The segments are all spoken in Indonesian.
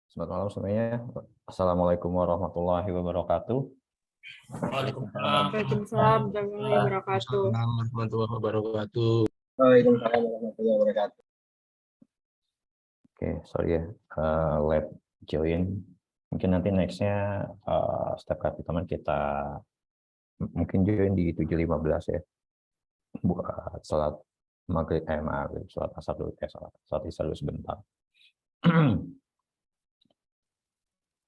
Selamat malam semuanya. Assalamualaikum warahmatullahi wabarakatuh. Waalaikumsalam. Waalaikumsalam warahmatullahi wabarakatuh. Waalaikumsalam warahmatullahi wabarakatuh. Waalaikumsalam warahmatullahi wabarakatuh. Oke, sorry ya, late join. Mungkin nanti nextnya step kapitaman kita mungkin join di 7.15 ya, buat salat maghrib, salat asar dulu, salat isya dulu sebentar.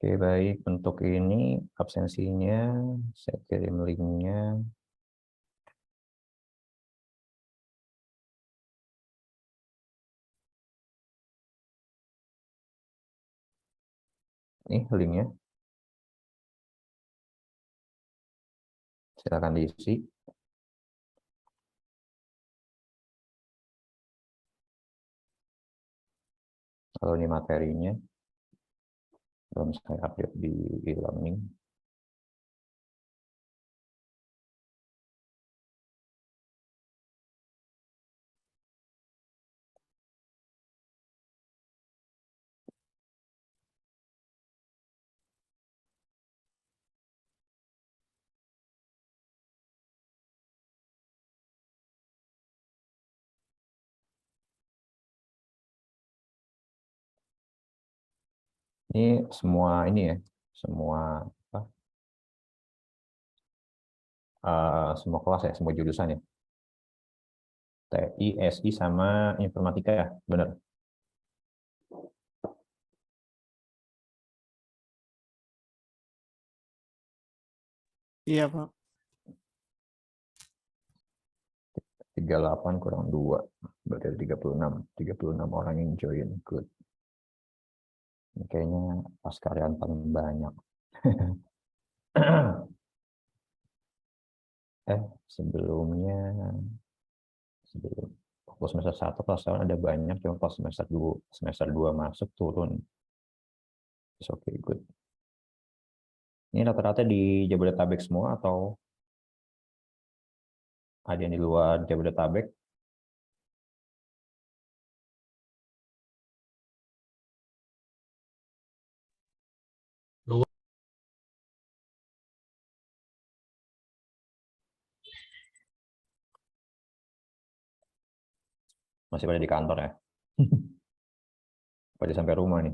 Oke, baik. Untuk ini absensinya saya kirim linknya. Ini linknya. Silakan diisi. Kalau ini materinya, belum saya update di e-learning. Ini semua ini ya, semua apa? Semua kelas ya, semua jurusan ya. TI, SI sama informatika ya, benar. Iya, Pak. 38 kurang 2, berarti ada 36. 36 orang yang join, good. Ini kayaknya pas karyawan paling banyak. Sebelum waktu semester 1 kelas 1 ada banyak, cuma pas semester 2 masuk turun. Oke, good. Ini rata-rata di Jabodetabek semua atau ada yang di luar Jabodetabek? Masih pada di kantor ya? Pada sampai rumah nih.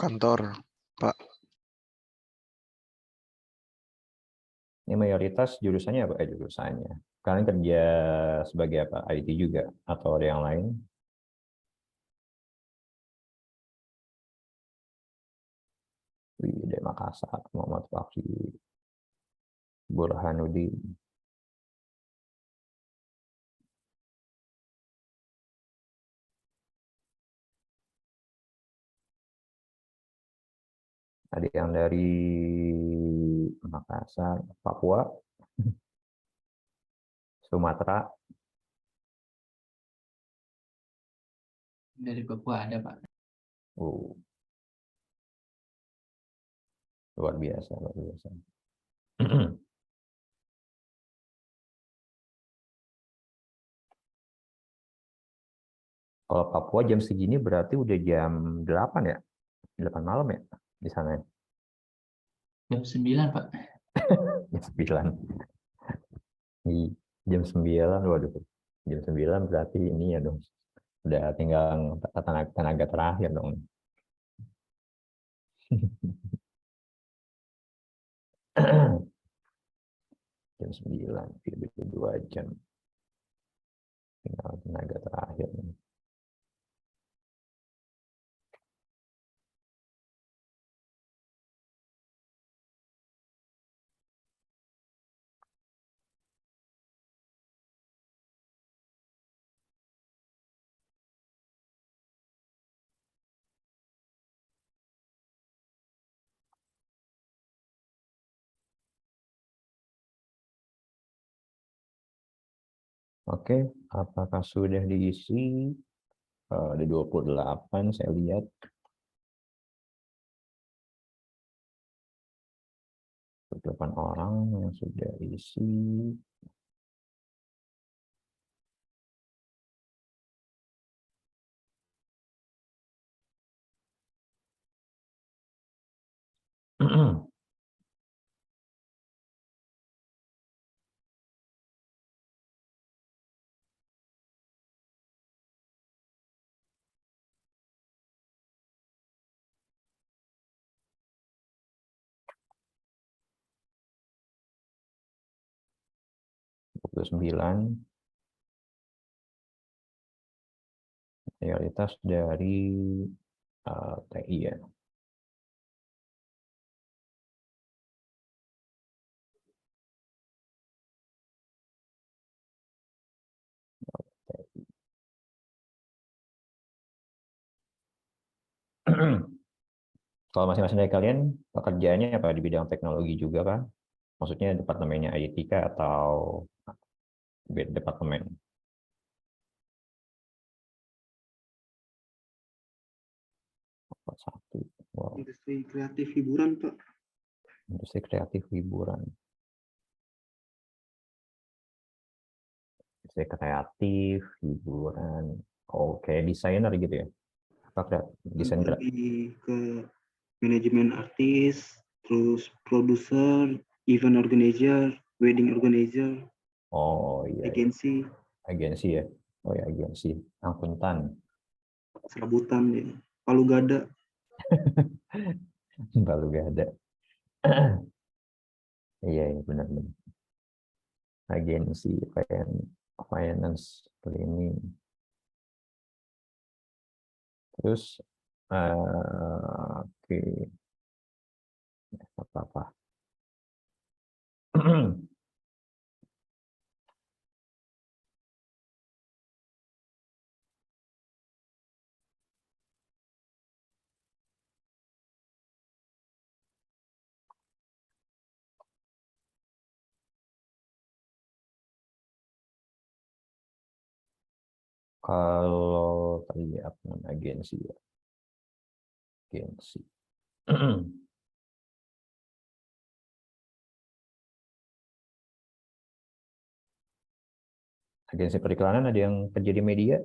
Kantor, Pak. Ini mayoritas jurusannya apa? Jurusannya. Kalian kerja sebagai apa? IT juga? Atau ada yang lain? Wih, dari Makassar, Muhammad Fakri, Burhanuddin. Ada yang dari Makassar, Papua, Sumatera. Dari Papua ada, Pak. Luar biasa, luar biasa. Kalau Papua jam segini berarti udah jam 8 ya? 8 malam ya di sana ya? Jam 9, Pak. Jam 9. Jam 9, waduh. Jam 9 berarti ini ya dong. Udah tinggal tenaga terakhir dong. Jam 9, lebih 2 jam. Tinggal tenaga terakhir. Oke, apakah sudah diisi? Ada 28, saya lihat. Delapan orang yang sudah isi. 29 realitas dari TI ya. Kalau masing-masing dari kalian pekerjaannya apa di bidang teknologi juga kan? Maksudnya departemennya IT kah atau departemen? Satu. Wow. Industri kreatif hiburan, Pak. Industri kreatif hiburan. Industri kreatif hiburan. Oke, desainer gitu ya? Apa desain kreatif? Lebih ke manajemen artis, terus produser, event organizer, wedding organizer, Oh iya, iya. agensi, Agensi ya. Oh ya, agensi. Akuntan. serabutan, ya. Palu Gada. Baru gak ada. Iya, iya benar-benar. Agensi, finance, cleaning. Terus, oke, apa-apa. Kalau tadi apa namanya agensi ya, agensi. Agensi periklanan ada yang kerja di media?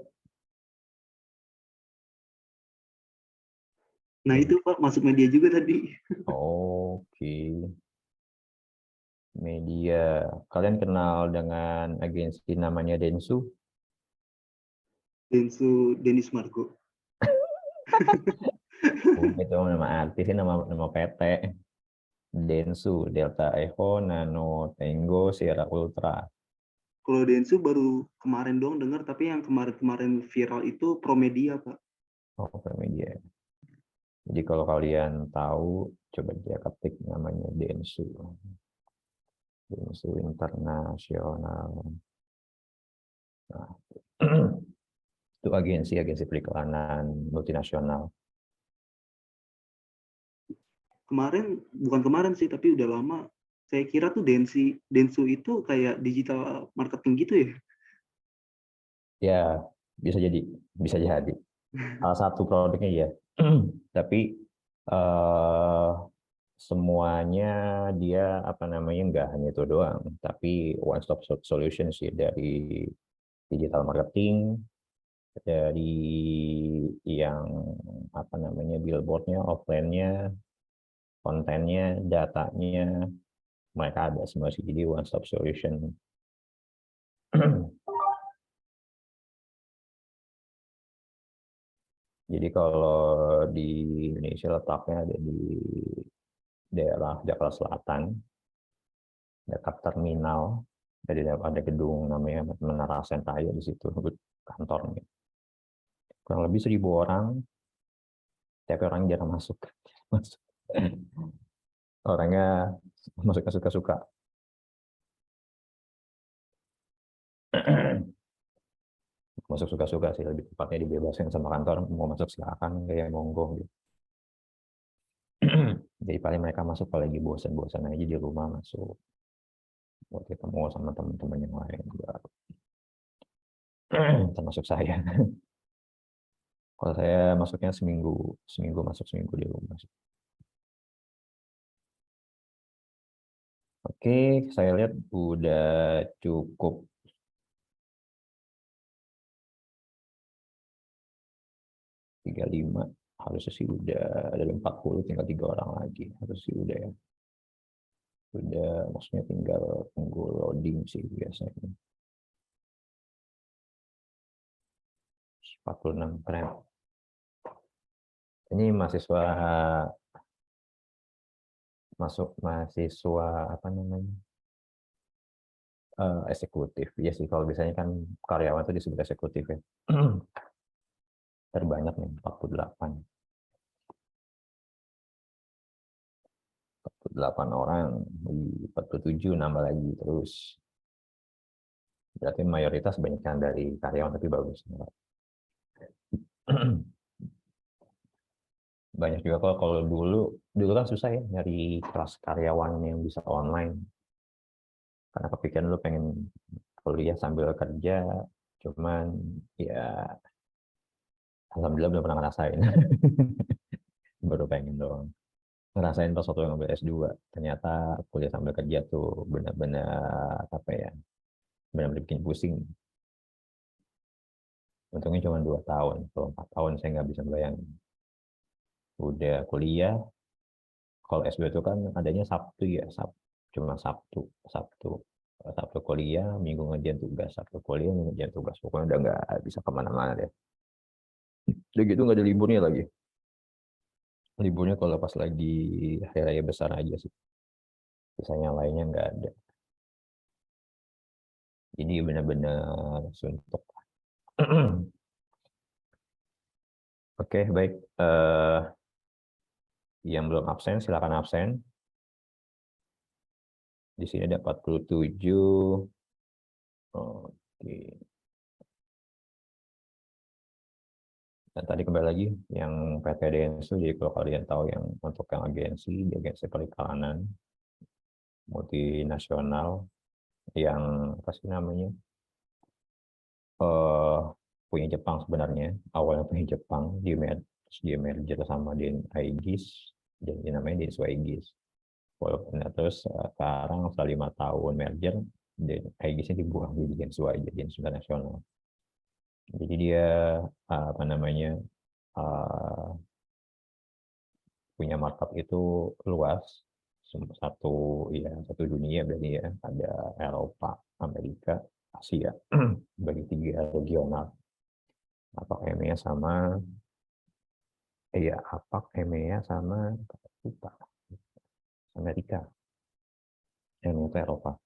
Nah itu Pak, masuk media juga tadi. Oke, media. Kalian kenal dengan agensi namanya Densu? Densu Denis Margo. Itu nama artis, ini nama PT. Densu, Delta Echo, Nano Tango, Sierra Ultra. Kalau Densu baru kemarin doang dengar, tapi yang kemarin-kemarin viral itu Promedia, Pak. Oh, media. Jadi kalau kalian tahu, coba dia ketik namanya Densu. Densu Internasional. Nah, itu agensi periklanan multinasional. Bukan kemarin sih, tapi udah lama. Saya kira tuh Densu itu kayak digital marketing gitu ya. Ya, bisa jadi. Salah satu produknya ya. Tapi semuanya dia apa namanya nggak hanya itu doang, tapi one stop solution sih dari digital marketing, dari yang apa namanya billboardnya, offline-nya, kontennya, datanya, mereka ada semua sih. Jadi one stop solution. Jadi kalau di Indonesia letaknya ada di daerah Jakarta Selatan, dekat terminal, jadi ada gedung namanya Menara Sentaya di situ kantornya. Kurang lebih 1.000 orang, tapi orang jarang masuk. Orangnya masuknya suka-suka. Masuk suka-suka sih, lebih tepatnya dibebaskan sama kantor, mau masuk silakan, kayak monggo gitu. Jadi paling mereka masuk kalau lagi bosan-bosan aja di rumah masuk, buat ketemu sama teman-teman yang lain baru. Termasuk saya. Kalau saya masuknya seminggu masuk, seminggu di rumah. Oke, saya lihat udah cukup. Tiga 35. harusnya sih udah dari 40 tinggal 3 orang lagi. Harus sih udah ya. Udah, maksudnya tinggal tunggu loading sih biasanya. 46 keren. Ini mahasiswa apa namanya? Eksekutif. Ya sih, kalau biasanya kan karyawan itu disebut eksekutif ya. Terbanyak nih 48. 48 orang, di 47 nambah lagi terus. Berarti mayoritas banyak yang dari karyawan, tapi bagus. Banyak juga kalau dulu kan susah ya nyari kelas karyawan yang bisa online. Karena kepikiran lu pengen kuliah sambil kerja, cuman ya alhamdulillah belum pernah ngerasain. Baru pengen doang. Ngerasain pas waktu ngambil S2. Ternyata kuliah sambil kerja tuh benar-benar apa ya? Benar-benar bikin pusing. Untungnya cuma 2 tahun. Kalau 4 tahun saya nggak bisa bayangin. Udah kuliah, kalau S2 itu kan adanya Sabtu ya, cuma Sabtu kuliah, Minggu ngerjain tugas, Sabtu kuliah, Minggu ngerjain tugas. Pokoknya udah nggak bisa kemana-mana deh. Udah gitu nggak ada liburnya lagi. Liburnya kalau pas lagi hari raya besar aja sih. Sisanya lainnya nggak ada. Jadi benar-benar suntuk. Oke, baik. Yang belum absen, silakan absen. Di sini ada 47. Oke. Dan tadi kembali lagi, yang PT Densu, jadi kalau kalian tahu yang untuk yang agensi, di agensi perikanan, multinasional, yang apa sih namanya, punya Jepang sebenarnya, awalnya punya Jepang, dia merger sama Den Aegis, jadi namanya Densu Aegis. Walaupun terus sekarang setelah 5 tahun merger, Den Aegisnya dibuang di Densu aja, Densu Internasional. Jadi dia apa namanya, punya market itu luas, satu dunia berarti ya, ada Eropa, Amerika, Asia, bagi 3 regional. APAC EMEA sama Amerika, yang itu Eropa.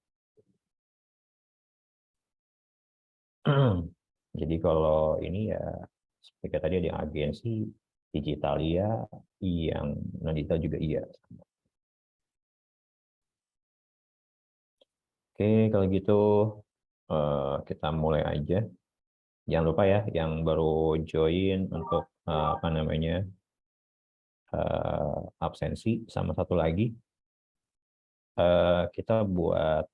Jadi kalau ini ya seperti tadi ada yang agensi Digitalia, yang non digital juga iya. Oke, kalau gitu kita mulai aja. Jangan lupa ya, yang baru join untuk apa namanya, absensi, sama satu lagi kita buat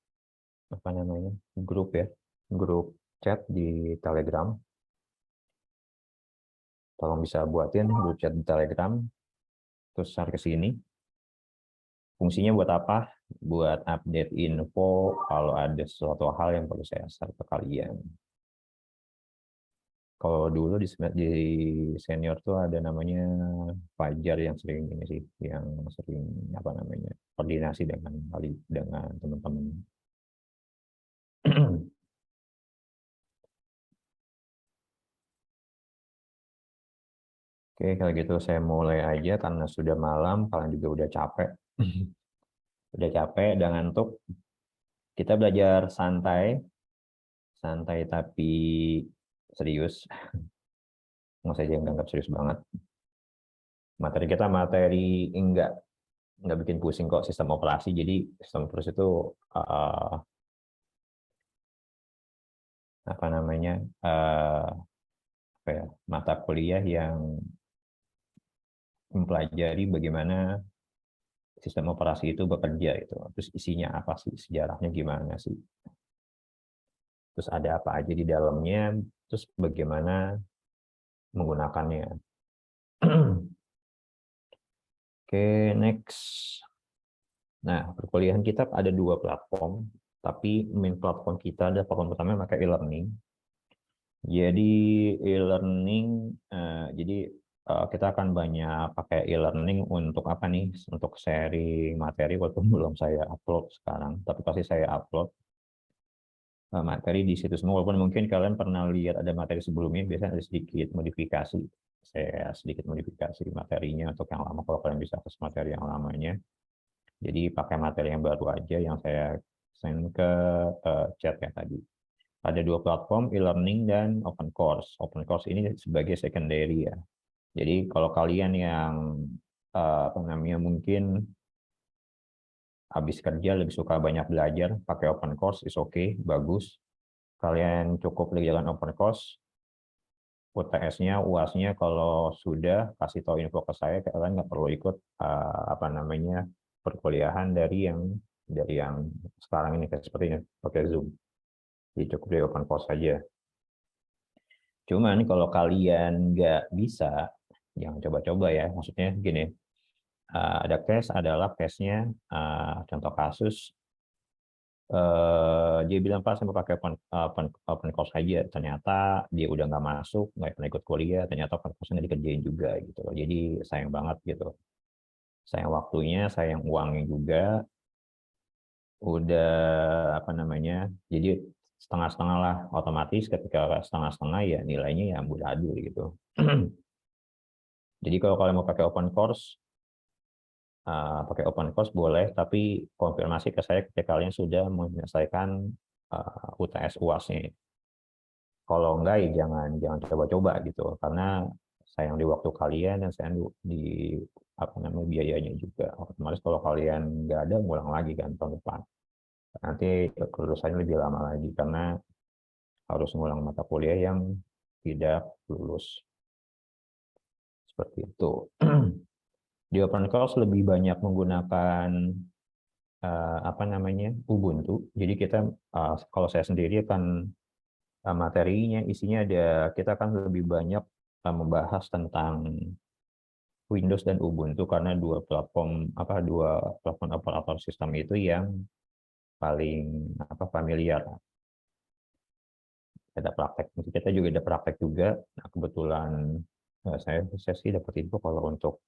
apa namanya, grup ya, grup chat di Telegram. Tolong bisa buatin grup chat di Telegram, terus share ke sini. Fungsinya buat apa? Buat update info kalau ada sesuatu hal yang perlu saya share ke kalian. Kalau dulu di senior tuh ada namanya Fajar yang sering ini sih, yang sering apa namanya, koordinasi dengan teman-teman. Oke, kalau gitu saya mulai aja karena sudah malam, kalian juga udah capek. Udah capek dan ngantuk. Kita belajar santai tapi serius. Nggak usah jangan anggap serius banget. Materi kita nggak bikin pusing kok, sistem operasi. Jadi sistem operasi itu apa namanya, mata kuliah yang mempelajari bagaimana sistem operasi itu bekerja itu. Terus isinya apa sih, sejarahnya gimana sih, terus ada apa aja di dalamnya, terus bagaimana menggunakannya. Oke, next. Nah, perkuliahan kita ada 2 platform, tapi main platform kita ada platform pertama pakai e-learning. Jadi e-learning, jadi kita akan banyak pakai e-learning untuk apa nih? Untuk sharing materi walaupun belum saya upload sekarang, tapi pasti saya upload materi di situ semua. Walaupun mungkin kalian pernah lihat ada materi sebelumnya, biasanya ada sedikit modifikasi. Saya sedikit modifikasi materinya untuk yang lama kalau kalian bisa akses materi yang lamanya. Jadi pakai materi yang baru aja yang saya send ke chat ya tadi. Ada 2 platform, e-learning dan open course. Open course ini sebagai secondary ya. Jadi kalau kalian yang apa namanya mungkin habis kerja lebih suka banyak belajar, pakai open course is okay, bagus. Kalian cukup jalan open course. UTS-nya, UAS-nya kalau sudah kasih tahu info ke saya, kalian nggak perlu ikut apa namanya perkuliahan dari yang sekarang ini kayak seperti ini pakai Zoom. Jadi cukup dari open course saja. Cuman kalau kalian nggak bisa, jangan coba-coba ya. Maksudnya gini, ada case adalah case-nya contoh kasus dia bilang Pak saya mau pakai open course aja, ternyata dia udah nggak masuk, nggak pernah ikut kuliah, ternyata open course-nya dikerjain juga gitu loh. Jadi sayang banget gitu, sayang waktunya, sayang uangnya juga, udah apa namanya, jadi setengah-setengah lah, otomatis ketika setengah-setengah ya nilainya ya amburadul gitu. Jadi kalau kalian mau pakai open course boleh, tapi konfirmasi ke saya ketika kalian sudah menyelesaikan UTS UAS-nya. Kalau enggak ya jangan coba-coba gitu, karena sayang di waktu kalian dan sayang di apa namanya biayanya juga. Otomatis kalau kalian nggak ada, ngulang lagi kan tahun depan. Nanti kelulusannya lebih lama lagi karena harus ngulang mata kuliah yang tidak lulus. Seperti itu. Di open course lebih banyak menggunakan apa namanya Ubuntu. Jadi kita kalau saya sendiri akan materinya isinya kita akan lebih banyak membahas tentang Windows dan Ubuntu karena dua platform operator sistem itu yang paling familiar. Kita juga ada praktek juga. Nah, kebetulan saya sih dapat info kalau untuk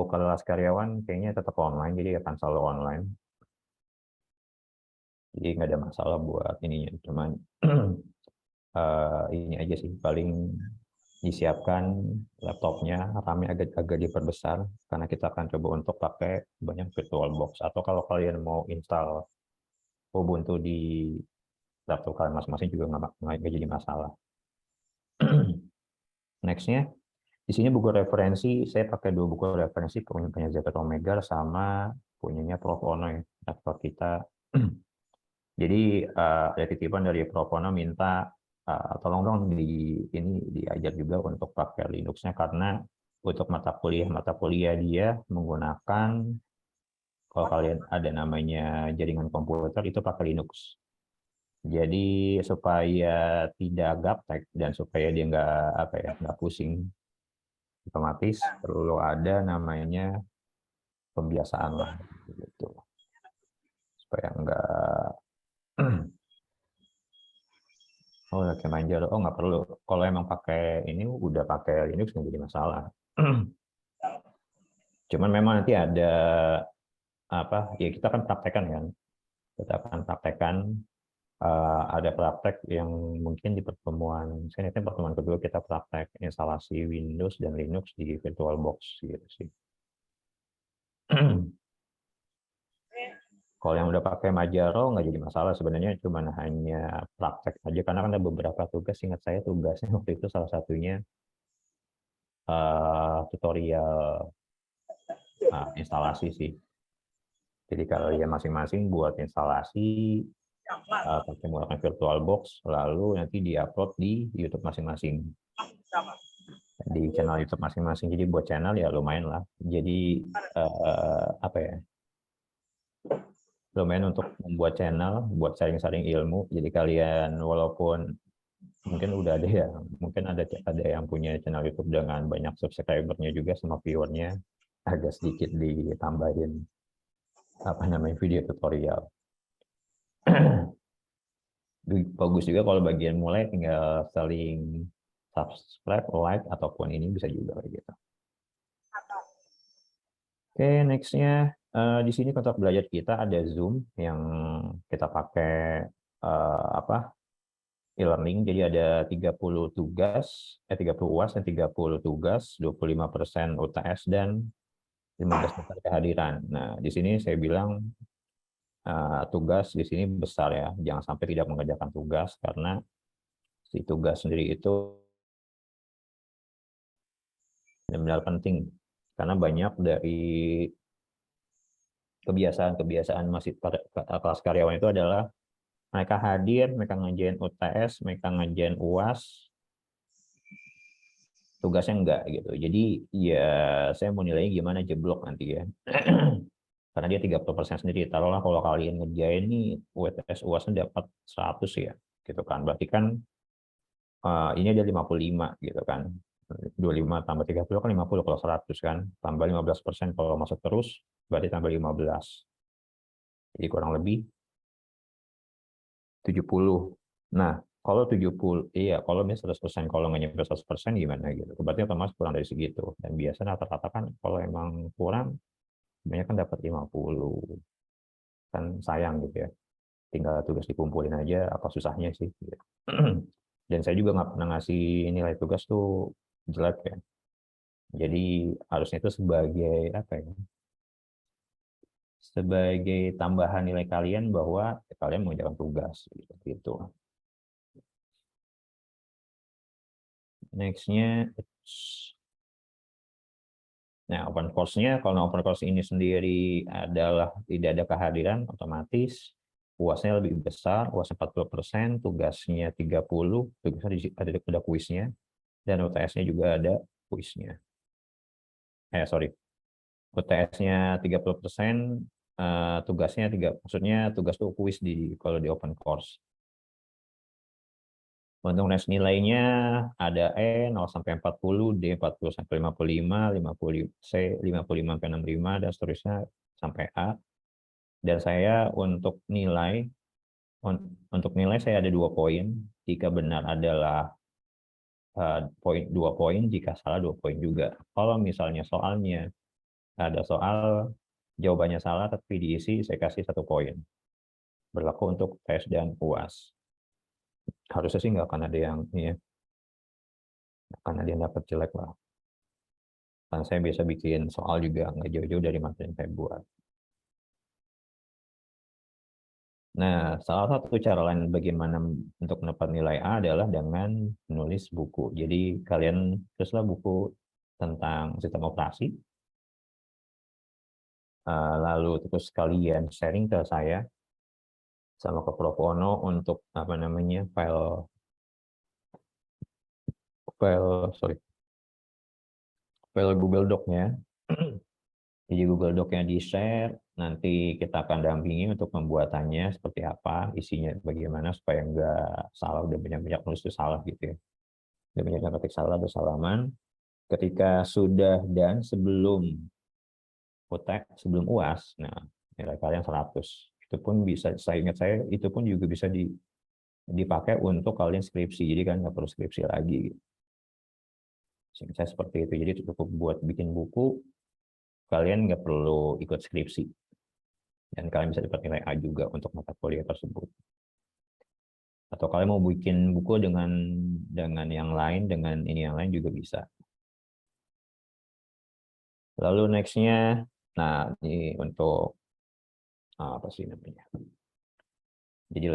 kelas karyawan kayaknya tetap online, jadi akan selalu online. Jadi nggak ada masalah buat ininya, cuman ini aja sih paling disiapkan laptopnya, RAM-nya agak diperbesar karena kita akan coba untuk pakai banyak VirtualBox, atau kalau kalian mau install Ubuntu di laptop kalian masing-masing juga nggak jadi masalah. Next-nya, di sini buku referensi, saya pakai 2 buku referensi, punya Zephyr Omega sama punyanya Prof. Ono ya, rektor kita. Jadi ada titipan dari Prof. Ono minta tolong dong diajar juga untuk pakai Linux-nya karena untuk mata kuliah dia menggunakan, kalau kalian ada namanya jaringan komputer itu pakai Linux. Jadi supaya tidak gaptek dan supaya dia nggak pusing, otomatis perlu ada namanya pembiasaan lah gitu supaya enggak kayak manja nggak perlu, kalau emang pakai ini udah pakai Linux nggak jadi masalah. Cuman memang nanti ada ya kita akan praktekkan kan, ada praktek yang mungkin di pertemuan kedua kita praktek instalasi Windows dan Linux di VirtualBox gitu sih. Kalau yang udah pakai Majaro nggak jadi masalah sebenarnya, cuman hanya praktek aja karena kan ada beberapa tugas, ingat saya tugasnya waktu itu salah satunya tutorial instalasi sih. Jadi kalau ya masing-masing buat instalasi pakai menggunakan VirtualBox, lalu nanti diupload di YouTube masing-masing, di channel YouTube masing-masing. Jadi buat channel ya lumayan lah. Jadi lumayan untuk membuat channel, buat sharing-sharing ilmu. Jadi kalian walaupun mungkin udah ada ya, mungkin ada yang punya channel YouTube dengan banyak subscribernya juga sama viewernya, agak sedikit ditambahin video tutorial. Bagus juga kalau bagian mulai tinggal saling subscribe, like, ataupun ini bisa juga kayak gitu. Oke, nextnya di sini kotak belajar kita ada Zoom yang kita pakai e-learning. Jadi ada 30 tugas, 30 UAS dan 30 tugas, 25% UTS dan 15% kehadiran. Nah, di sini saya bilang tugas di sini besar ya, jangan sampai tidak mengerjakan tugas karena si tugas sendiri itu benar-benar penting karena banyak dari kebiasaan masih kelas karyawan itu adalah mereka hadir, mereka ngerjain UTS, mereka ngerjain UAS, tugasnya enggak gitu. Jadi ya saya mau nilainya gimana jeblok nanti ya. Karena dia 30% sendiri. Taruhlah kalau kalian ngerjain nih UTS UAS-nya dapat 100 ya, gitu kan. Berarti kan ini ada 55 gitu kan. 25 tambah 30 kan 50 kalau 100 kan. Tambah 15% kalau masuk terus, berarti tambah 15. Jadi kurang lebih 70. Nah, kalau 70, iya, kalau misalnya 100%, kalau nggak nyampe 100% gimana gitu. Berarti otomatis kurang dari segitu. Dan biasanya rata-rata kan kalau emang kurang, banyak kan dapat 50. Kan sayang gitu ya. Tinggal tugas dikumpulin aja, apa susahnya sih. Gitu. Dan saya juga nggak pernah ngasih nilai tugas tuh jelek ya. Jadi harusnya itu sebagai apa ya? Sebagai tambahan nilai kalian bahwa kalian mengerjakan tugas gitu. Nextnya, nah open course-nya, kalau open course ini sendiri adalah tidak ada kehadiran, otomatis UAS-nya lebih besar, UAS 40%, tugasnya 30, tugasnya ada kuisnya, dan UTS-nya juga ada kuisnya. UTS-nya 30%, tugasnya maksudnya tugas itu kuis kalau di open course. Untuk nilainya ada E 0 sampai 40, D 40 sampai 55, 50 C 55 sampai 65 dan seterusnya sampai A. Dan saya untuk nilai saya ada 2 poin. Jika benar adalah 2 poin, jika salah 2 poin juga. Kalau misalnya soalnya ada soal jawabannya salah tapi diisi, saya kasih 1 poin. Berlaku untuk tes dan UAS. Harusnya sih nggak akan ada yang akan ada yang dapat jelek lah. Karena saya biasa bikin soal juga nggak jauh-jauh dari materi yang saya buat. Nah, salah satu cara lain bagaimana untuk mendapat nilai A adalah dengan menulis buku. Jadi kalian tulislah buku tentang sistem operasi, lalu terus kalian sharing ke saya sama ke Prof. Ono untuk file Google Doc-nya. Jadi Google Doc-nya di-share, nanti kita akan dampingi untuk pembuatannya seperti apa, isinya bagaimana supaya nggak salah, udah banyak-banyak nulis itu salah gitu ya. Udah banyak ketik salah atau salaman. Ketika sudah dan sebelum UAS, nah nilai kalian 100. Itu pun bisa, saya ingat saya, itu pun juga bisa dipakai untuk kalian skripsi, jadi kan nggak perlu skripsi lagi. Gitu. Saya seperti itu, jadi cukup buat bikin buku, kalian nggak perlu ikut skripsi. Dan kalian bisa dapat nilai A juga untuk mata kuliah tersebut. Atau kalian mau bikin buku dengan yang lain, dengan ini yang lain juga bisa. Lalu next-nya, nah ini untuk apa sih namanya? Jadi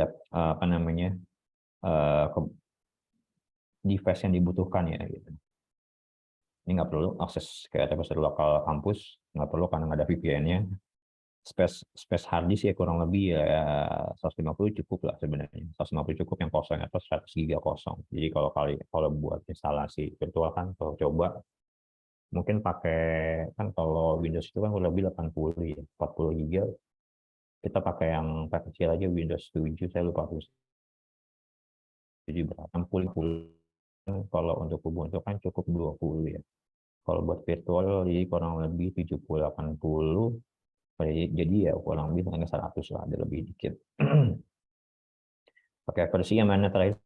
device yang dibutuhkan ya gitu. Ini nggak perlu akses ke database lokal kampus, nggak perlu karena nggak ada VPN-nya. Space hard disk ya kurang lebih ya 150 cukup lah sebenarnya. 150 cukup yang kosong atau 100 GB kosong. Jadi kalau buat instalasi virtual kan kalau coba mungkin pakai kan kalau Windows itu kan kurang lebih 80 ya, 40 GB. Kita pakai yang pakai kecil aja Windows 7, saya lupa 7 berapa 60. Kalau untuk Ubuntu kan cukup 20 ya. Kalau buat virtual jadi kurang lebih 70-80. Jadi ya kurang lebih hanya 100 lah, ada lebih dikit. Pakai versi yang mana terakhir?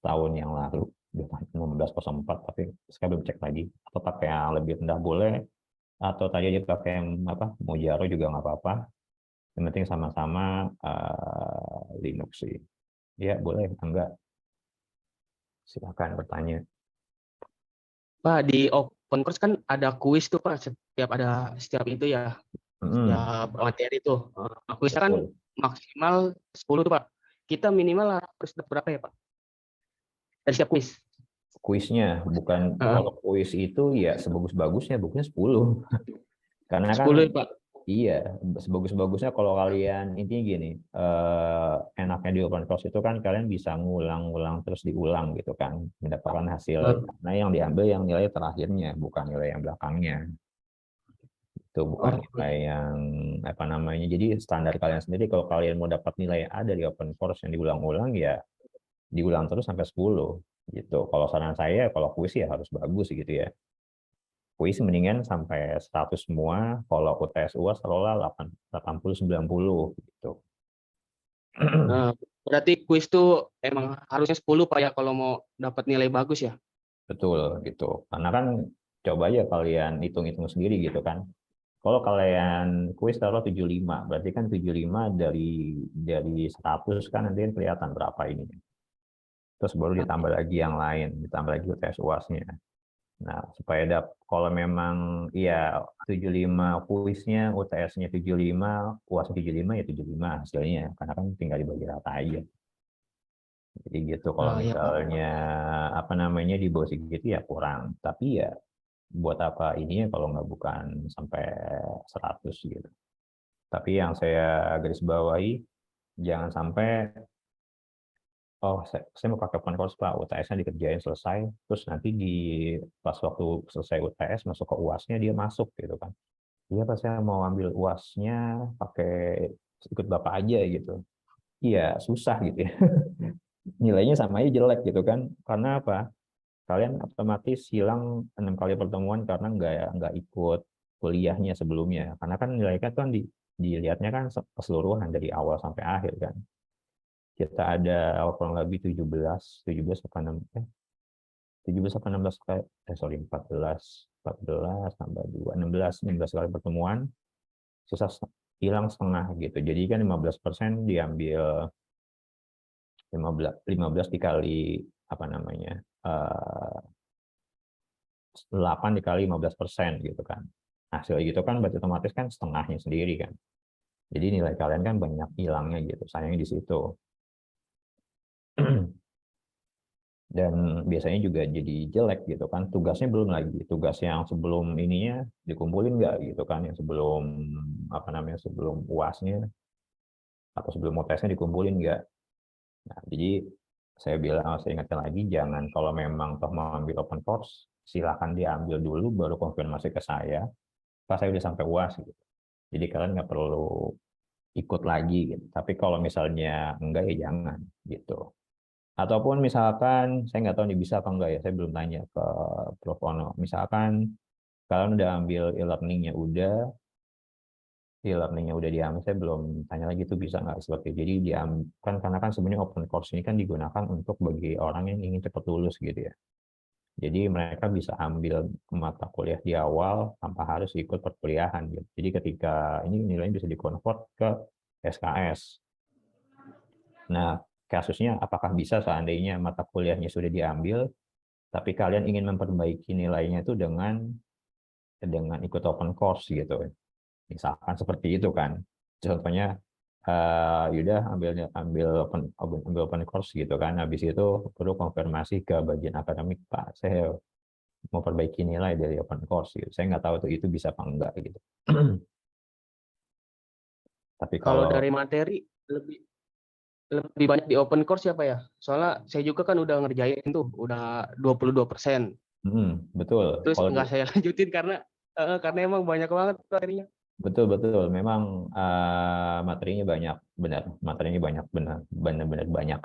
tahun yang lalu 1504, tapi saya belum cek lagi. Atau pakai yang lebih rendah boleh, atau tadi aja pakai yang apa Mojaro juga nggak apa-apa. Yang penting sama-sama Linux sih. Ya boleh, enggak. Silakan bertanya. Pak, di open course kan ada kuis tuh Pak, setiap itu ya, setiap materi tuh. Kuisnya kan Betul. maksimal 10 tuh Pak. Kita minimal harus dapat berapa ya Pak? Dari setiap kuis. Kuisnya bukan, kalau kuis itu ya sebagus-bagusnya bukunya 10. Karena kan 10 ya Pak. iya, sebagus-bagusnya kalau kalian intinya gini, enaknya di open course itu kan kalian bisa ngulang-ngulang terus diulang gitu kan, mendapatkan hasil. Nah yang diambil yang nilai terakhirnya, bukan nilai yang belakangnya. Itu bukan nilai yang apa namanya. Jadi standar kalian sendiri kalau kalian mau dapat nilai A dari open course yang diulang-ulang ya diulang terus sampai 10 gitu. Kalau saran saya kalau kuis ya harus bagus gitu ya. Kuis mendingan sampai 100 semua, kalau UTS UAS taruhlah 80-90 gitu. Berarti kuis tuh emang harusnya 10 Pak ya kalau mau dapat nilai bagus ya. Betul gitu. Karena kan coba aja kalian hitung-hitung sendiri gitu kan. Kalau kalian kuis taruh 75, berarti kan 75 dari 100 kan nanti kelihatan berapa ini. Terus baru ditambah lagi yang lain, ditambah lagi UTS UAS-nya. Nah, supaya kalau memang ya 75 kuisnya, UTS-nya 75, UAS 75 ya 75 hasilnya, karena kan tinggal dibagi rata aja. Jadi gitu, kalau Ya, Pak. misalnya apa namanya di bawah segitu ya kurang. Tapi ya buat apa ininya kalau nggak bukan sampai 100 gitu. Tapi yang saya garis bawahi, jangan sampai oh saya mau pakai open course Pak, UTS-nya dikerjain selesai, terus nanti pas waktu selesai UTS masuk ke UAS-nya dia masuk gitu kan. Iya Pak, saya mau ambil UAS-nya pakai ikut Bapak aja gitu. Iya susah gitu ya. Nilainya sama aja jelek gitu kan. Karena apa? Kalian otomatis hilang 6 kali pertemuan karena nggak ikut kuliahnya sebelumnya. Karena kan nilainya kan dilihatnya kan keseluruhan dari awal sampai akhir kan. Kita ada kurang lebih 17 apa 6 17 apa 16 kali 14 tambah 2 16 kali pertemuan susah hilang setengah gitu. Jadi kan 15% diambil 15 dikali apa namanya 8 dikali 15% gitu kan. Hasil gitu kan berarti otomatis kan setengahnya sendiri kan. Jadi nilai kalian kan banyak hilangnya gitu. Sayangnya di situ. Dan biasanya juga jadi jelek gitu kan, tugasnya belum lagi, tugas yang sebelum ininya dikumpulin nggak gitu kan, yang sebelum apa namanya sebelum UAS-nya atau sebelum UTS-nya dikumpulin nggak. Nah, jadi saya ingatkan lagi, jangan kalau memang toh mau ambil open course silakan diambil dulu baru konfirmasi ke saya pas saya udah sampai UAS gitu. Jadi kalian nggak perlu ikut lagi gitu. Tapi kalau misalnya enggak ya jangan gitu. Ataupun misalkan, saya nggak tahu nih bisa apa enggak ya, saya belum tanya ke Prof. Ono. Misalkan kalian udah ambil e-learning-nya udah diambil, saya belum tanya lagi itu bisa nggak seperti jadi diambil kan karena kan sebenarnya open course ini kan digunakan untuk bagi orang yang ingin cepat lulus gitu ya. Jadi mereka bisa ambil mata kuliah di awal tanpa harus ikut perkuliahan gitu. Jadi ketika ini nilainya bisa dikonvert ke SKS. Nah, kasusnya apakah bisa seandainya mata kuliahnya sudah diambil, tapi kalian ingin memperbaiki nilainya itu dengan ikut open course gitu. Misalkan seperti itu kan. Contohnya yaudah ambil open course gitu kan. Habis itu perlu konfirmasi ke bagian akademik, Pak, saya mau perbaiki nilai dari open course gitu. Saya nggak tahu itu bisa apa enggak gitu. Tapi Kalau dari materi lebih banyak di open course ya Pak ya? Soalnya saya juga kan udah ngerjain tuh, udah 22%. Betul. Terus Kalau nggak saya lanjutin karena emang banyak banget materinya. betul, memang materinya banyak, benar-benar banyak.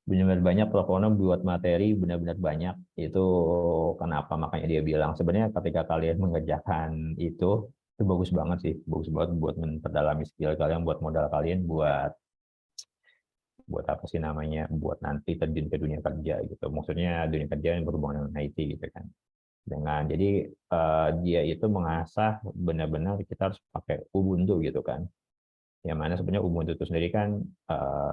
Benar-benar banyak, Prof. Ono buat materi benar-benar banyak. Itu kenapa makanya dia bilang sebenarnya ketika kalian mengerjakan itu bagus banget sih, bagus banget buat memperdalami skill kalian, buat modal kalian buat buat apa sih namanya, buat nanti terjun ke dunia kerja gitu. Maksudnya dunia kerja yang berhubungan dengan IT gitu kan. Jadi dia itu mengasah benar-benar kita harus pakai Ubuntu gitu kan. Yang mana sebenarnya Ubuntu itu sendiri kan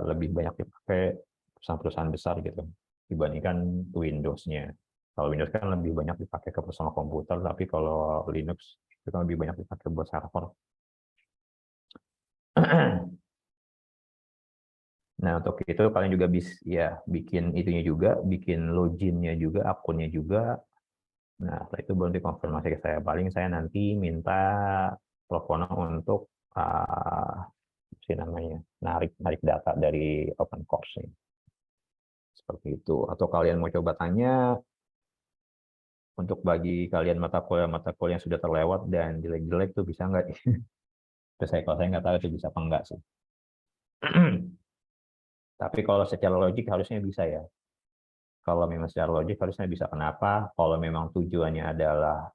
lebih banyak dipakai perusahaan-perusahaan besar gitu dibandingkan Windows-nya. Kalau Windows kan lebih banyak dipakai ke personal komputer, tapi kalau Linux itu kan lebih banyak dipakai buat server. Nah, untuk itu kalian juga bisa ya bikin itunya juga, bikin loginnya juga, akunnya juga. Nah, setelah itu baru dikonfirmasi ke saya. Paling saya nanti minta Propono untuk namanya narik data dari open course ini. Seperti itu. Atau kalian mau coba tanya untuk bagi kalian mata kuliah yang sudah terlewat dan jelek-jelek tuh bisa nggak? Kalau saya nggak tahu itu bisa apa enggak sih. Tapi kalau secara logik harusnya bisa ya. Kalau memang secara logik harusnya bisa. Kenapa? Kalau memang tujuannya adalah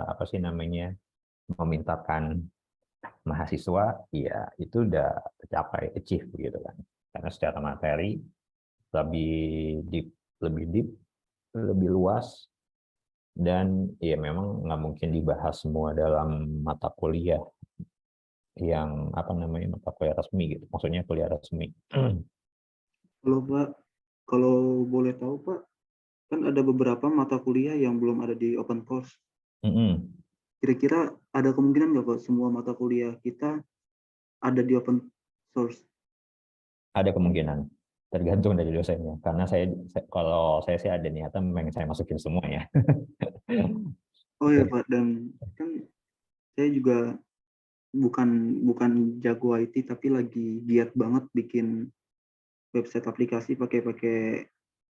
apa sih namanya, memintakan mahasiswa, ya itu udah tercapai, achieve gitu kan. Karena secara materi lebih deep, lebih luas, dan ya memang nggak mungkin dibahas semua dalam mata kuliah yang apa namanya, mata kuliah resmi gitu. Maksudnya kuliah resmi. Kalau Pak, kalau boleh tahu Pak, kan ada beberapa mata kuliah yang belum ada di open course. Kira-kira ada kemungkinan nggak Pak semua mata kuliah kita ada di open source? Ada kemungkinan, tergantung dari dosennya. Karena kalau saya sih ada niatan pengen saya masukin semua ya. Oh ya Pak, dan kan saya juga bukan jago IT tapi lagi giat banget bikin website aplikasi pakai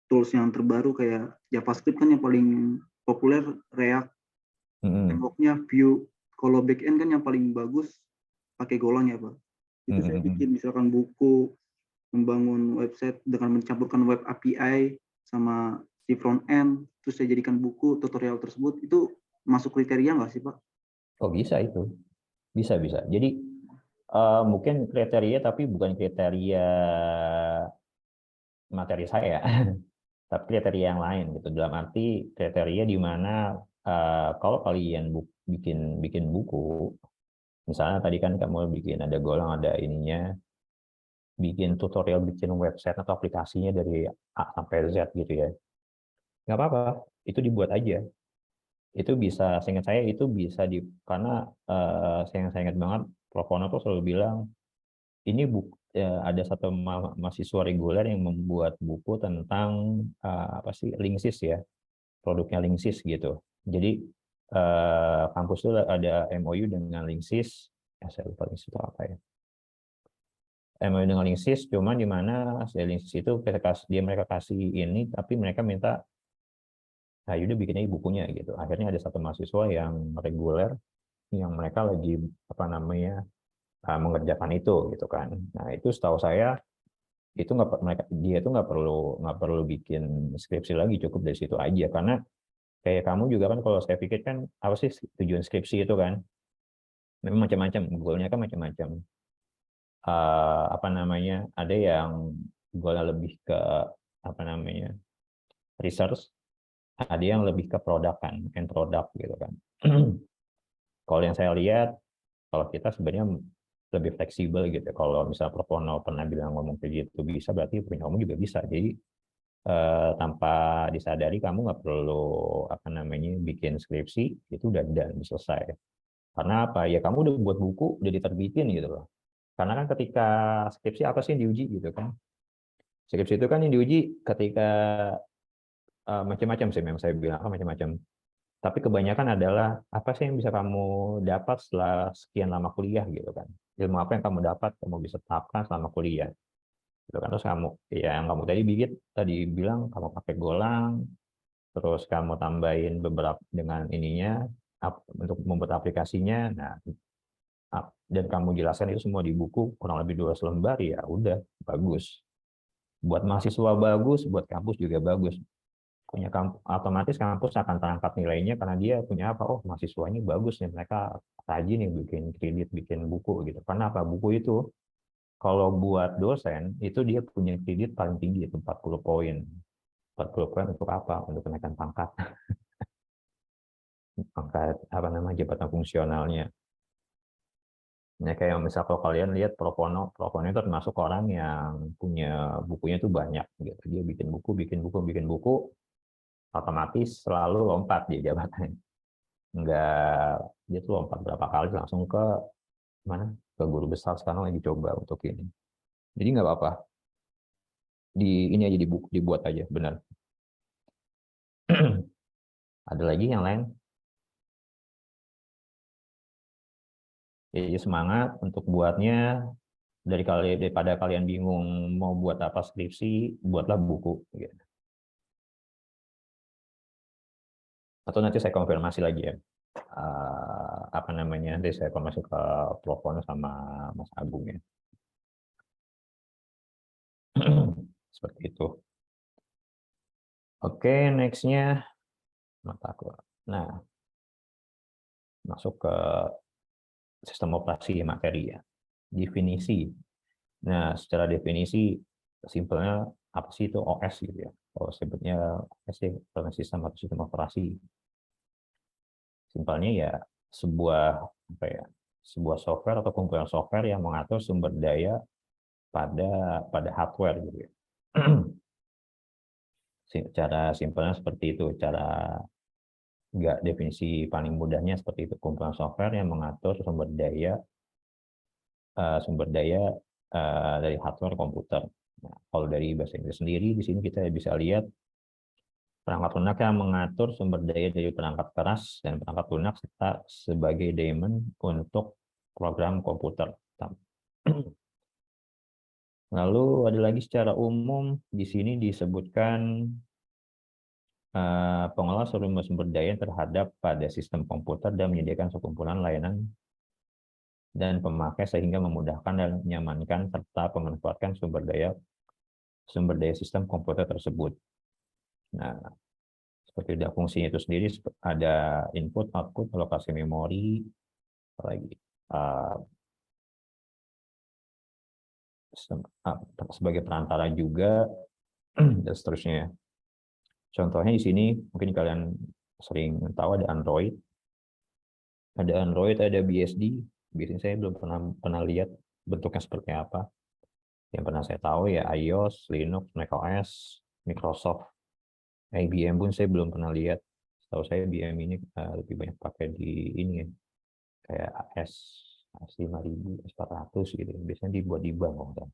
tools yang terbaru kayak JavaScript kan yang paling populer React, framework-nya Vue. Kalau backend kan yang paling bagus pakai Golang ya Pak. Itu saya bikin misalkan buku, membangun website dengan mencampurkan web API sama si front end, terus saya jadikan buku tutorial tersebut, itu masuk kriteria nggak sih Pak? Oh bisa itu, bisa. Jadi mungkin kriteria tapi bukan kriteria materi saya, tapi kriteria yang lain gitu. Dalam arti kriteria di mana kalau kalian bikin buku, misalnya tadi kan kamu bikin ada Golang, ada ininya, bikin tutorial, bikin website atau aplikasinya dari A sampai Z gitu ya, nggak apa-apa, itu dibuat aja. Itu bisa, seingat saya itu bisa karena saya ingat banget Propono tuh selalu bilang ini ada satu mahasiswa reguler yang membuat buku tentang apa sih, Linksys ya, produknya Linksys gitu. Jadi kampus itu ada MOU dengan Linksys, saya lupa Linksys itu apa ya, MOU dengan Linksys, cuman di mana Linksys itu mereka kasih ini, tapi mereka minta udah bikin aja bukunya gitu. Akhirnya ada satu mahasiswa yang reguler yang mereka lagi apa namanya mengerjakan itu gitu kan. Nah itu setahu saya itu dia itu nggak perlu bikin skripsi lagi, cukup dari situ aja. Karena kayak kamu juga kan, kalau saya pikir kan apa sih tujuan skripsi itu kan, memang macam-macam, goalnya kan macam-macam. Apa namanya, ada yang goalnya lebih ke apa namanya research, ada yang lebih ke end product gitu kan. Kalau yang saya lihat, kalau kita sebenarnya lebih fleksibel gitu. Kalau misalnya Propono pernah bilang ngomong kayak gitu bisa, berarti punya kamu juga bisa. Jadi tanpa disadari kamu nggak perlu apa namanya bikin skripsi, itu udah selesai. Karena apa ya, kamu udah buat buku, udah diterbitin gitu loh. Karena kan ketika skripsi apa sih yang diuji gitu kan? Skripsi itu kan yang diuji ketika macam-macam sih, memang saya bilang macam-macam. Tapi kebanyakan adalah apa sih yang bisa kamu dapat setelah sekian lama kuliah gitu kan. Ilmu apa yang kamu dapat, kamu bisa terapkan selama kuliah. Gitu kan. Terus kamu, ya yang kamu tadi bilang kamu pakai Golang, terus kamu tambahin beberapa dengan ininya untuk membuat aplikasinya. Nah, dan kamu jelaskan itu semua di buku kurang lebih 2 lembar, ya udah bagus. Buat mahasiswa bagus, buat kampus juga bagus. Punya otomatis kampus akan terangkat nilainya karena dia punya apa, oh mahasiswanya bagus nih, mereka rajin nih bikin kredit, bikin buku gitu. Karena apa, buku itu Kalau buat dosen, itu dia punya kredit paling tinggi, itu 40 poin. 40 poin untuk apa? Untuk kenaikan pangkat. Pangkat, apa namanya, jabatan fungsionalnya. Ya, kayak misal kalau kalian lihat Propono itu termasuk orang yang punya bukunya itu banyak. Gitu. Dia bikin buku, otomatis selalu lompat di jabatannya. Dia tuh lompat berapa kali langsung ke mana? Ke guru besar, sekarang lagi coba untuk ini. Jadi nggak apa-apa. Ini aja dibuat aja, benar. Ada lagi yang lain? Jadi semangat untuk buatnya. Daripada kalian bingung mau buat apa skripsi, buatlah buku. Gitu. Atau nanti saya konfirmasi lagi ya. Apa namanya? Nanti saya konfirmasi ke Prof. sama Mas Agung ya. Seperti itu. Oke, next-nya mata kuliah. Nah, masuk ke sistem operasi materi ya. Definisi. Nah, secara definisi simpelnya apa sih itu OS gitu ya. Kalau sebutnya OS sistem atau sistem operasi. Simpelnya ya sebuah software atau kumpulan software yang mengatur sumber daya pada hardware gitu ya. Cara simpelnya seperti itu, definisi paling mudahnya seperti itu, kumpulan software yang mengatur sumber daya dari hardware komputer. Nah, kalau dari bahasa Inggris sendiri di sini kita bisa lihat perangkat lunak yang mengatur sumber daya dari perangkat keras dan perangkat lunak serta sebagai daemon untuk program komputer. Lalu ada lagi secara umum di sini disebutkan pengelola sumber daya terhadap pada sistem komputer dan menyediakan sekumpulan layanan dan pemakai sehingga memudahkan dan menyamankan serta memanfaatkan sumber daya sistem komputer tersebut. Nah, seperti ada fungsinya itu sendiri, ada input, output, alokasi memori, apalagi sebagai perantara juga, dan seterusnya. Contohnya di sini mungkin kalian sering tahu ada Android, ada BSD. Biasanya saya belum pernah lihat bentuknya seperti apa. Yang pernah saya tahu ya iOS, Linux, macOS, Microsoft, IBM pun saya belum pernah lihat. Setahu saya IBM ini lebih banyak pakai di ini ya, kayak S5000, S400 gitu. Biasanya dibuat di bank.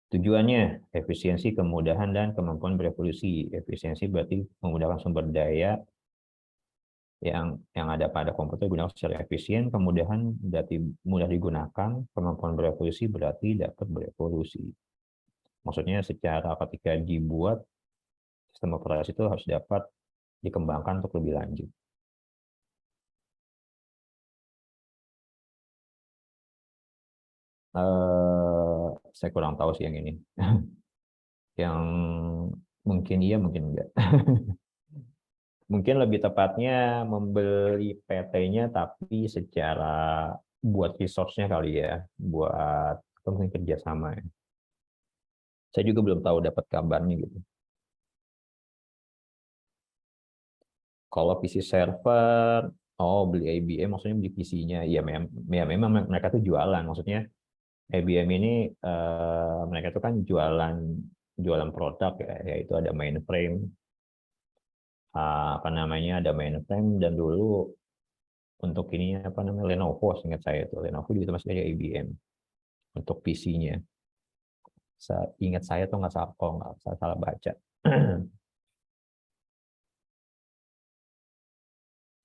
Tujuannya efisiensi, kemudahan, dan kemampuan berevolusi. Efisiensi berarti memudahkan sumber daya yang ada pada komputer digunakan secara efisien, kemudahan berarti mudah digunakan, kemampuan berevolusi berarti dapat berevolusi. Maksudnya secara ketika dibuat, sistem operasi itu harus dapat dikembangkan untuk lebih lanjut. Saya kurang tahu sih yang ini. Yang mungkin iya, mungkin enggak. Mungkin lebih tepatnya membeli PT-nya tapi secara buat resource-nya kali ya, buat atau mungkin kerjasama ya. Saya juga belum tahu dapat kabarnya gitu. Kalau PC server, beli IBM maksudnya beli PC-nya. Ya memang mereka tuh jualan. Maksudnya IBM ini mereka tuh kan jualan produk ya, yaitu ada mainframe, ada mainframe, dan dulu untuk ini Lenovo, ingat saya tuh Lenovo juga masih ada IBM untuk PC-nya. Ingat saya tuh nggak salah baca.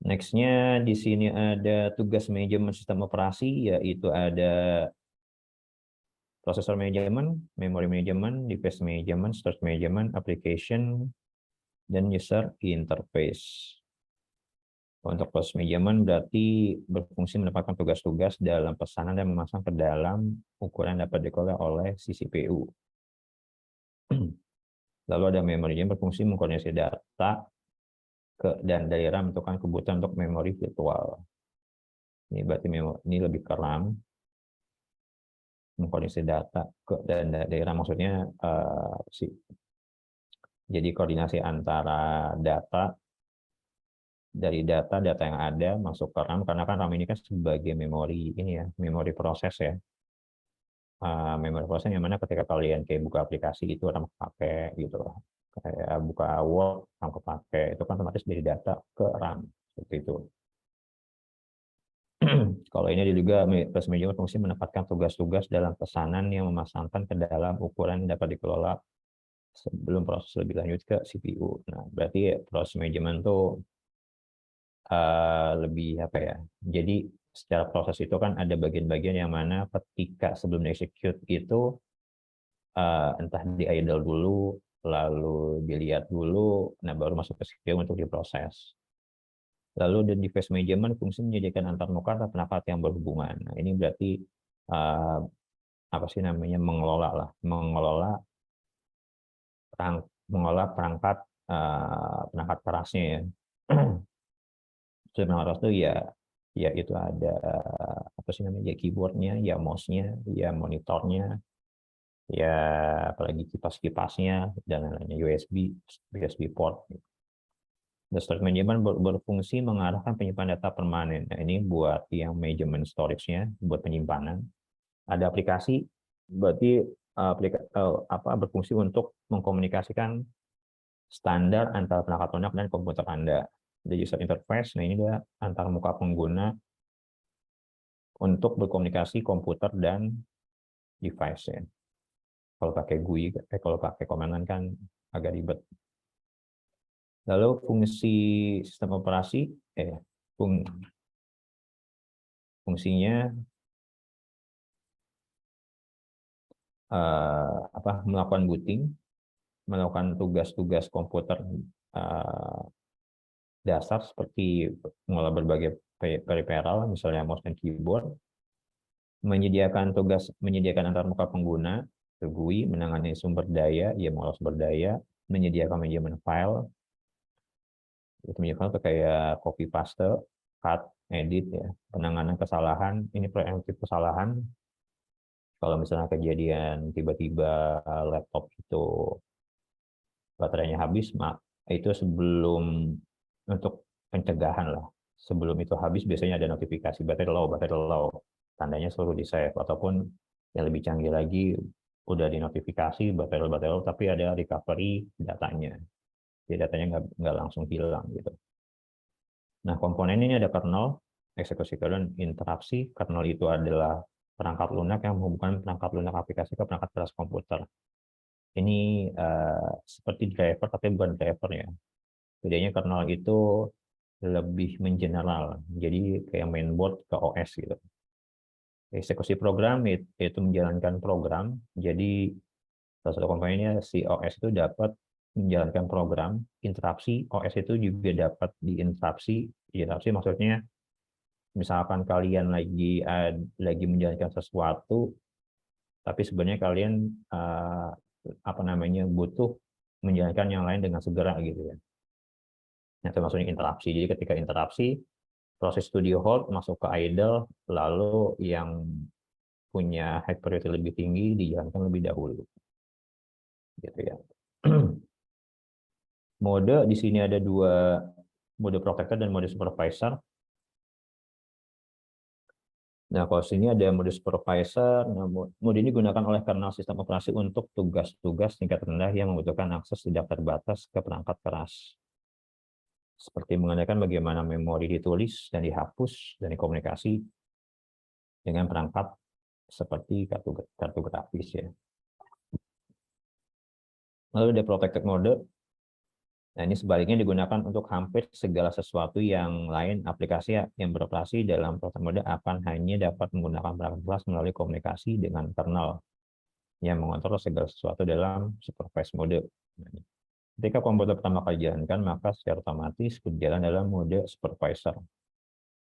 Next-nya di sini ada tugas manajemen sistem operasi, yaitu ada prosesor manajemen, memory manajemen, device manajemen, storage manajemen, application, dan user interface. Untuk proses manajemen berarti berfungsi mendapatkan tugas-tugas dalam pesanan dan memasang ke dalam ukuran dapat dikelola oleh si CPU. Lalu ada memory yang berfungsi mengkoordinasi data dan dari RAM menentukan kebutuhan untuk memori virtual. Ini berarti ini lebih ke RAM, mengkoordinasi data ke dan daerah, maksudnya jadi koordinasi antara data dari data yang ada masuk ke RAM, karena kan RAM ini kan sebagai memori ini ya, memori proses ya. Memori proses yang mana ketika kalian kayak buka aplikasi itu RAM kepake gitu loh. Kayak buka Word RAM kepake, itu kan otomatis dari data ke RAM seperti itu. Kalau ini juga proses manajemen fungsi menempatkan tugas-tugas dalam pesanan yang memasangkan ke dalam ukuran yang dapat dikelola sebelum proses lebih lanjut ke CPU. Nah, berarti proses manajemen tuh lebih apa ya? Jadi secara proses itu kan ada bagian-bagian yang mana ketika sebelum di-execute itu entah di idle dulu, lalu dilihat dulu, nah baru masuk ke CPU untuk diproses. Lalu di device management fungsi menyediakan antar muka atau perangkat yang berhubungan. Nah, ini berarti apa sih namanya, mengelola perangkat perangkat kerasnya ya. Perangkat keras itu ya itu ada apa sih namanya, ya keyboardnya, ya mouse-nya, ya monitornya, ya apalagi kipas-kipasnya dan lainnya, USB port. Storage management berfungsi mengarahkan penyimpanan data permanen. Nah, ini buat yang management storage-nya, buat penyimpanan. Ada aplikasi, berarti berfungsi untuk mengkomunikasikan standar antara perangkat lunak dan komputer Anda. The user interface, nah ini adalah antar muka pengguna untuk berkomunikasi komputer dan device ya. Kalau pakai GUI, kalau pakai command kan agak ribet. Lalu fungsi sistem operasi, fungsinya melakukan booting, melakukan tugas-tugas komputer dasar seperti mengolah berbagai peripheral, misalnya mouse dan keyboard, menyediakan antar muka pengguna, GUI, menangani sumber daya, mengolah sumber daya, menyediakan manajemen file, itu menyebabkan kayak copy paste, cut, edit ya, penanganan kesalahan, ini preemptif kesalahan. Kalau misalnya kejadian tiba-tiba laptop itu baterainya habis, itu sebelum, untuk pencegahan lah, sebelum itu habis biasanya ada notifikasi baterai low, tandanya suruh di save, ataupun yang lebih canggih lagi udah dinotifikasi baterai low, tapi ada recovery datanya. Jadi datanya nggak langsung hilang gitu. Nah, komponen ini ada kernel, eksekusi kernel, interaksi. Kernel itu adalah perangkat lunak yang menghubungkan perangkat lunak aplikasi ke perangkat keras komputer. Ini seperti driver tapi bukan driver ya. Bedanya kernel itu lebih mengeneral, jadi kayak mainboard ke OS gitu. Eksekusi program itu menjalankan program, jadi salah satu komponennya si OS itu dapat menjalankan program. Interaksi OS itu juga dapat diinterupsi. Interupsi maksudnya misalkan kalian lagi menjalankan sesuatu, tapi sebenarnya kalian butuh menjalankan yang lain dengan segera gitu ya. Nah, itu maksudnya interupsi. Jadi ketika interupsi, proses itu di hold, masuk ke idle, lalu yang punya high priority lebih tinggi dijalankan lebih dahulu. Gitu ya. Mode di sini ada dua, mode protector dan mode supervisor. Nah, kalau sini ada mode supervisor. Nah, mode ini digunakan oleh kernel sistem operasi untuk tugas-tugas tingkat rendah yang membutuhkan akses tidak terbatas ke perangkat keras. Seperti menandakan bagaimana memori ditulis dan dihapus dan dikomunikasi dengan perangkat seperti kartu grafis ya. Lalu ada protected mode. Nah, ini sebaliknya digunakan untuk hampir segala sesuatu yang lain. Aplikasi yang beroperasi dalam protected mode akan hanya dapat menggunakan perangkat keras melalui komunikasi dengan kernel yang mengontrol segala sesuatu dalam supervised mode. Ketika komputer pertama kali dijalankan, maka secara otomatis berjalan dalam mode supervisor.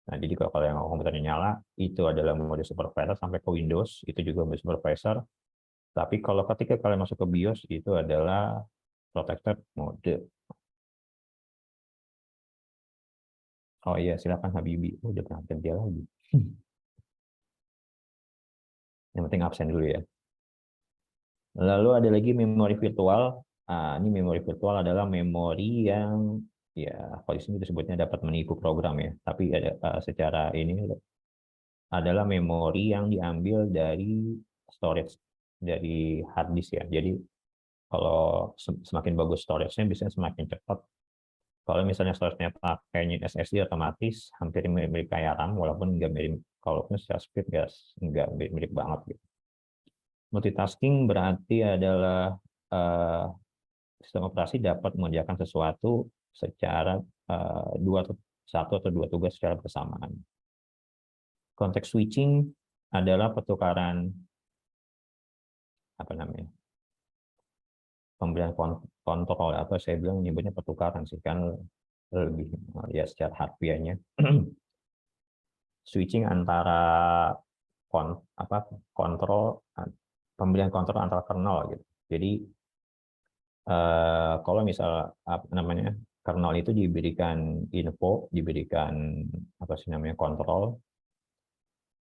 Nah, jadi kalau yang komputernya nyala, itu adalah mode supervisor sampai ke Windows, itu juga mode supervisor. Tapi kalau ketika kalian masuk ke BIOS, itu adalah protected mode. Oh iya, silakan Habibi. Udah pernah kerja lagi. Yang penting absen dulu ya. Lalu ada lagi memori virtual. Ini memori virtual adalah memori yang ya kalau di sini disebutnya dapat menipu program ya. Tapi ada secara ini adalah memori yang diambil dari storage dari hard disk ya. Jadi kalau semakin bagus storage-nya biasanya semakin cepat. Kalau misalnya storage-nya pakainya SSD otomatis hampir mirip kayak RAM walaupun nggak mirip, kalaupun secara speed nggak mirip banget gitu. Multitasking berarti adalah sistem operasi dapat mengerjakan sesuatu secara satu atau dua tugas secara bersamaan. Context switching adalah pertukaran pemberian kontrol, atau saya bilang nyebutnya pertukaran sih kan lebih ya secara harfiahnya switching antara pemberian kontrol antara kernel gitu. Jadi kalau misal kernel itu diberikan info, diberikan kontrol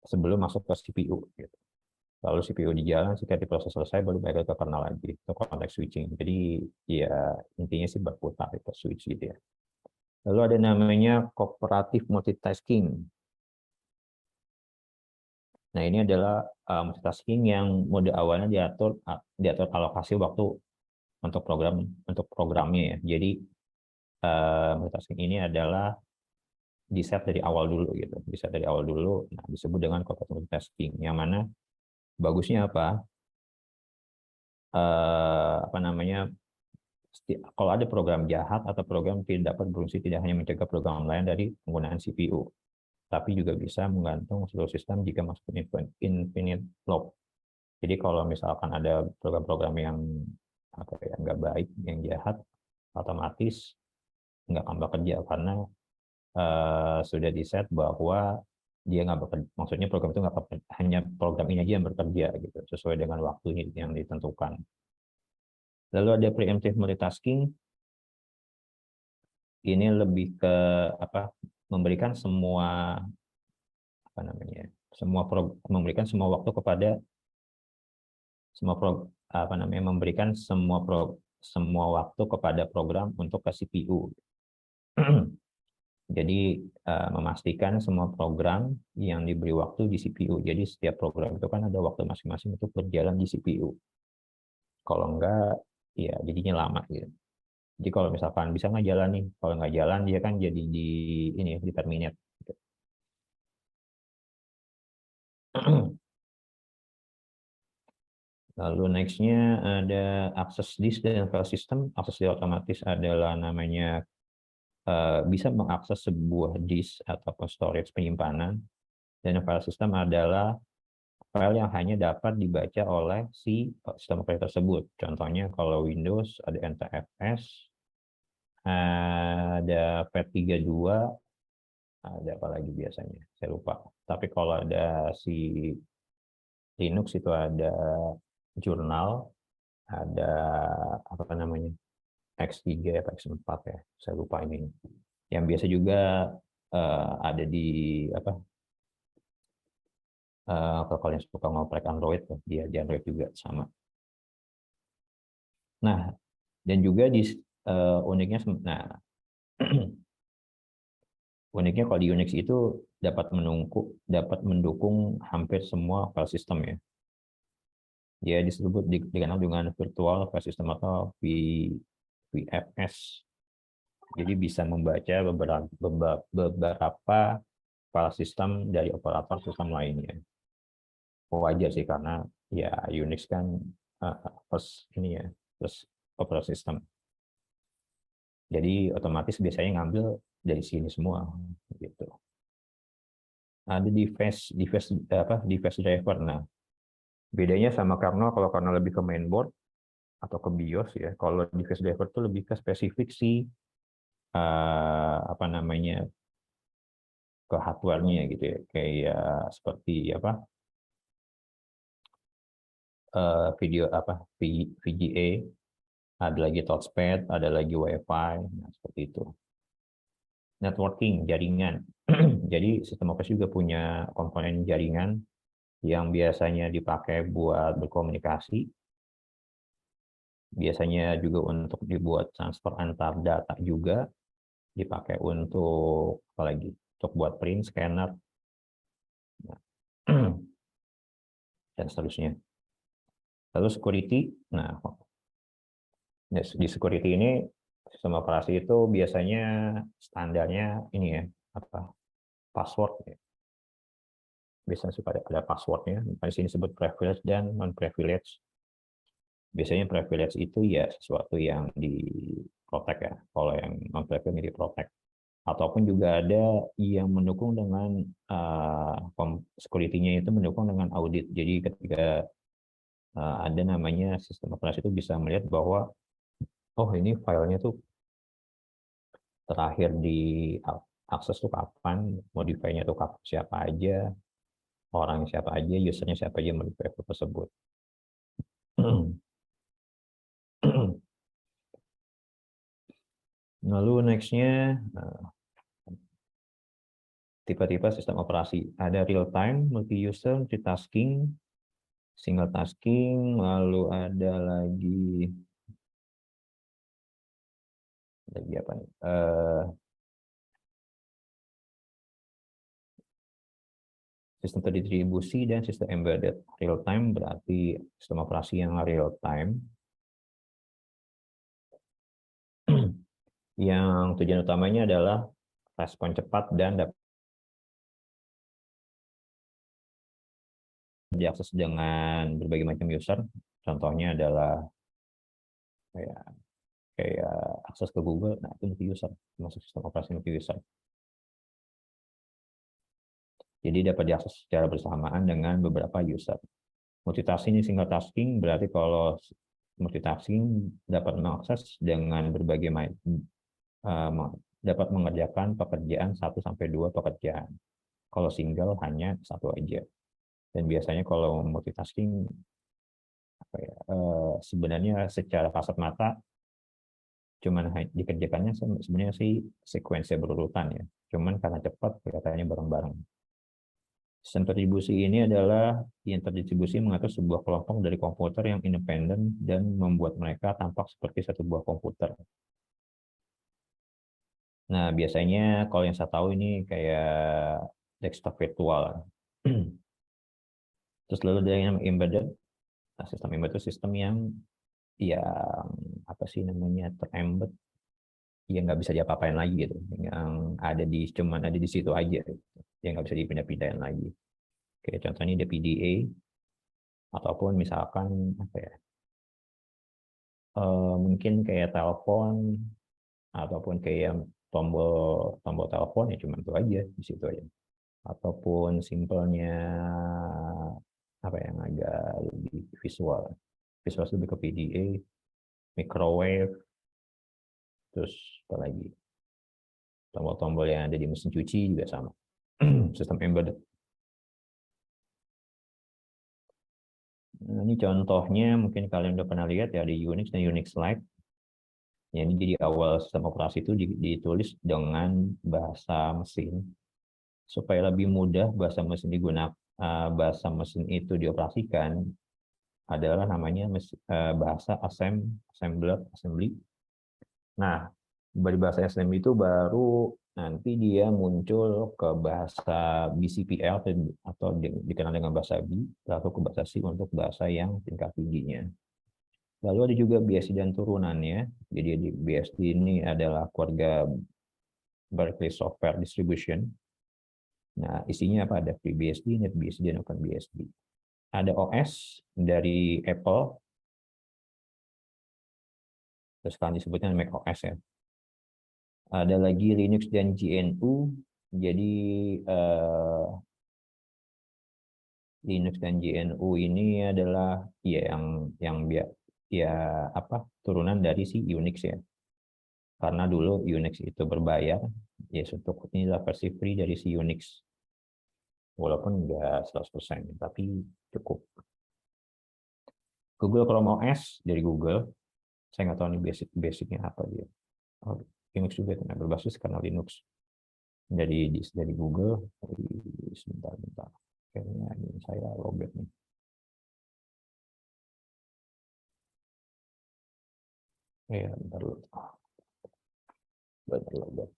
sebelum masuk ke CPU gitu. Lalu CPU di jalan, setelah diproses selesai baru balik ke kernel lagi. Itu context switching. Jadi ya intinya sih berputar itu switch gitu ya. Lalu ada namanya cooperative multitasking. Nah, ini adalah multitasking yang mode awalnya diatur alokasi waktu untuk programnya ya. Jadi multitasking ini adalah di-set dari awal dulu gitu. Di-set dari awal dulu, nah, disebut dengan cooperative multitasking. Yang mana bagusnya apa? Kalau ada program jahat atau program tidak dapat berfungsi, tidak hanya mencegah program lain dari penggunaan CPU, tapi juga bisa menggantung seluruh sistem jika masuk ke infinite loop. Jadi kalau misalkan ada program-program yang nggak baik, yang jahat, otomatis nggak akan bekerja karena sudah di-set bahwa dia nggak bekerja. Maksudnya program itu nggak hanya program ini aja yang bekerja gitu, sesuai dengan waktu yang ditentukan. Lalu ada preemptive multitasking. Ini lebih ke memberikan memberikan semua waktu kepada semua waktu kepada program untuk ke CPU. Jadi memastikan semua program yang diberi waktu di CPU. Jadi setiap program itu kan ada waktu masing-masing untuk berjalan di CPU. Kalau enggak, ya jadinya lama gitu. Jadi kalau misalkan bisa nggak jalan nih, kalau nggak jalan dia kan jadi di terminate. Lalu next-nya ada akses disk dan file system. Akses disk otomatis adalah namanya bisa mengakses sebuah disk atau storage penyimpanan, dan file system adalah file yang hanya dapat dibaca oleh si sistem operator tersebut. Contohnya kalau Windows ada NTFS, ada FAT32, ada apa lagi biasanya, saya lupa. Tapi kalau ada si Linux itu ada jurnal, ada X3 atau X4 ya, saya lupa ini. Yang biasa juga ada di kalau kalian suka ngoprek Android, dia di Android juga sama. Nah, dan juga di uniknya, uniknya kalau di Unix itu dapat mendukung hampir semua file system ya. Dia dikenal dengan virtual file system atau VFS. Jadi bisa membaca beberapa file system dari operator sistem lainnya. Wajar sih karena ya Unix kan plus operator system. Jadi otomatis biasanya ngambil dari sini semua gitu. Ada device driver. Nah, bedanya sama kernel, kalau kernel lebih ke mainboard atau ke BIOS ya. Kalau device driver itu lebih ke spesifik sih ke hardware-nya gitu ya. Kayak seperti VGA, ada lagi touchpad, ada lagi WiFi, nah seperti itu. networking, jaringan. Jadi sistem operasi juga punya komponen jaringan yang biasanya dipakai buat berkomunikasi. Biasanya juga untuk dibuat transfer antar data juga, dipakai untuk apa lagi? Untuk buat print, scanner, dan seterusnya. Lalu security, nah di security ini sistem operasi itu biasanya standarnya ini ya, apa? Password ya. Biasanya suka ada passwordnya. Di sini disebut privilege dan non privilege. Biasanya privilege itu ya sesuatu yang di protect ya. Kalau yang non privilege di protect. Ataupun juga ada yang mendukung dengan security-nya itu mendukung dengan audit. Jadi ketika ada namanya sistem operasi itu bisa melihat bahwa oh ini filenya tuh terakhir di akses tuh kapan, modify-nya tuh siapa aja, orang siapa aja, usernya siapa aja modify tersebut. Lalu nextnya tipe-tipe sistem operasi. Ada real time, multi-user, multitasking, single tasking, lalu ada lagi apa nih? Sistem terdistribusi dan sistem embedded. Real time berarti sistem operasi yang real time. Yang tujuan utamanya adalah respon cepat dan dapat diakses dengan berbagai macam user. Contohnya adalah kayak akses ke Google, nah itu multi-user, masuk sistem operasi multi-user. Jadi dapat diakses secara bersamaan dengan beberapa user. Multitasking, single tasking berarti kalau multitasking dapat mengakses dengan berbagai dapat mengerjakan pekerjaan 1-2 pekerjaan. Kalau single hanya satu aja. Dan biasanya kalau multitasking sebenarnya secara kasat mata cuman dikerjakannya sebenarnya sih sekuensi berurutan ya. Cuman karena cepat kelihatannya bareng-bareng. Sistem terdistribusi ini adalah yang terdistribusi mengatur sebuah kelompok dari komputer yang independen dan membuat mereka tampak seperti satu buah komputer. Nah, biasanya kalau yang saya tahu ini kayak desktop virtual. Terus lalu ada yang embedded. Nah, sistem embedded itu sistem yang apa sih namanya terembed, yang nggak bisa diapa-apain lagi gitu, yang cuman ada di situ aja, gitu. Yang nggak bisa dipindah-pindahin lagi. Kayak contohnya ada PDA, ataupun misalkan apa ya, mungkin kayak telepon, ataupun kayak tombol telepon ya cuma itu aja di situ aja. Ataupun simpelnya apa yang agak lebih visual lebih ke PDA, microwave, terus apa lagi, tombol-tombol yang ada di mesin cuci juga sama. Sistem embedded. Nah, ini contohnya mungkin kalian udah pernah lihat ya, di Unix dan Unix Lite. Ya, ini jadi awal sistem operasi itu ditulis dengan bahasa mesin supaya lebih mudah bahasa mesin bahasa mesin itu dioperasikan adalah namanya bahasa assembly. Nah, dari bahasa assembly itu baru nanti dia muncul ke bahasa BCPL atau dikenal dengan bahasa B, lalu ke bahasa C untuk bahasa yang tingkat tingginya. Lalu ada juga BSD dan turunannya. Jadi BSD ini adalah keluarga Berkeley Software Distribution. Nah, isinya apa? Ada FreeBSD, NetBSD, dan OpenBSD. Ada OS dari Apple. Terus sekarang disebutnya macOS ya. Ada lagi Linux dan GNU. Jadi Linux dan GNU ini adalah turunan dari si Unix ya. Karena dulu Unix itu berbayar, ya untuk inilah versi free dari si Unix. Walaupun enggak 100%, tapi cukup. Google Chrome OS dari Google. Saya nggak tahu nih basicnya apa dia. Linux juga berbasis karena Linux. dari Google. Sebentar. Kayaknya ini saya lobet nih. Ya, bentar dulu. Bentar lobet.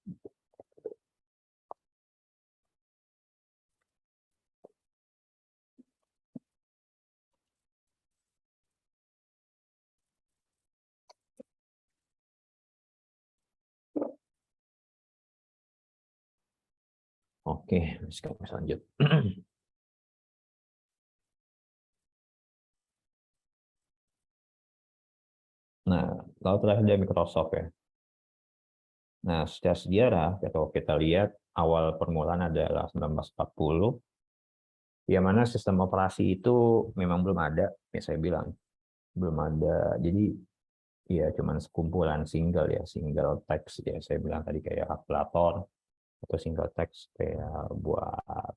Oke, sekarang lanjut. Nah, lalu terakhir dari Microsoft ya. Nah, secara sejarah, kalau kita lihat awal permulaan adalah 1940, yang mana sistem operasi itu memang belum ada, ya saya bilang. Belum ada, jadi ya cuman sekumpulan single text ya, saya bilang tadi kayak kalkulator, atau single text kayak buat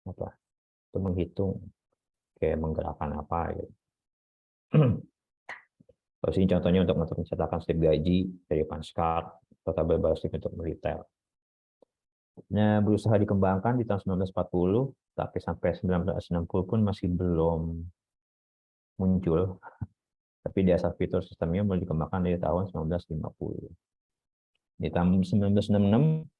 apa, itu menghitung, kayak menggerakkan apa gitu. Terus ini contohnya untuk mencetakan slip gaji dari Panskart, atau tabel balas untuk retail. Nah, berusaha dikembangkan di tahun 1940, tapi sampai 1960 pun masih belum muncul. Tapi dasar fitur sistemnya mulai dikembangkan dari tahun 1950. Di tahun 1966,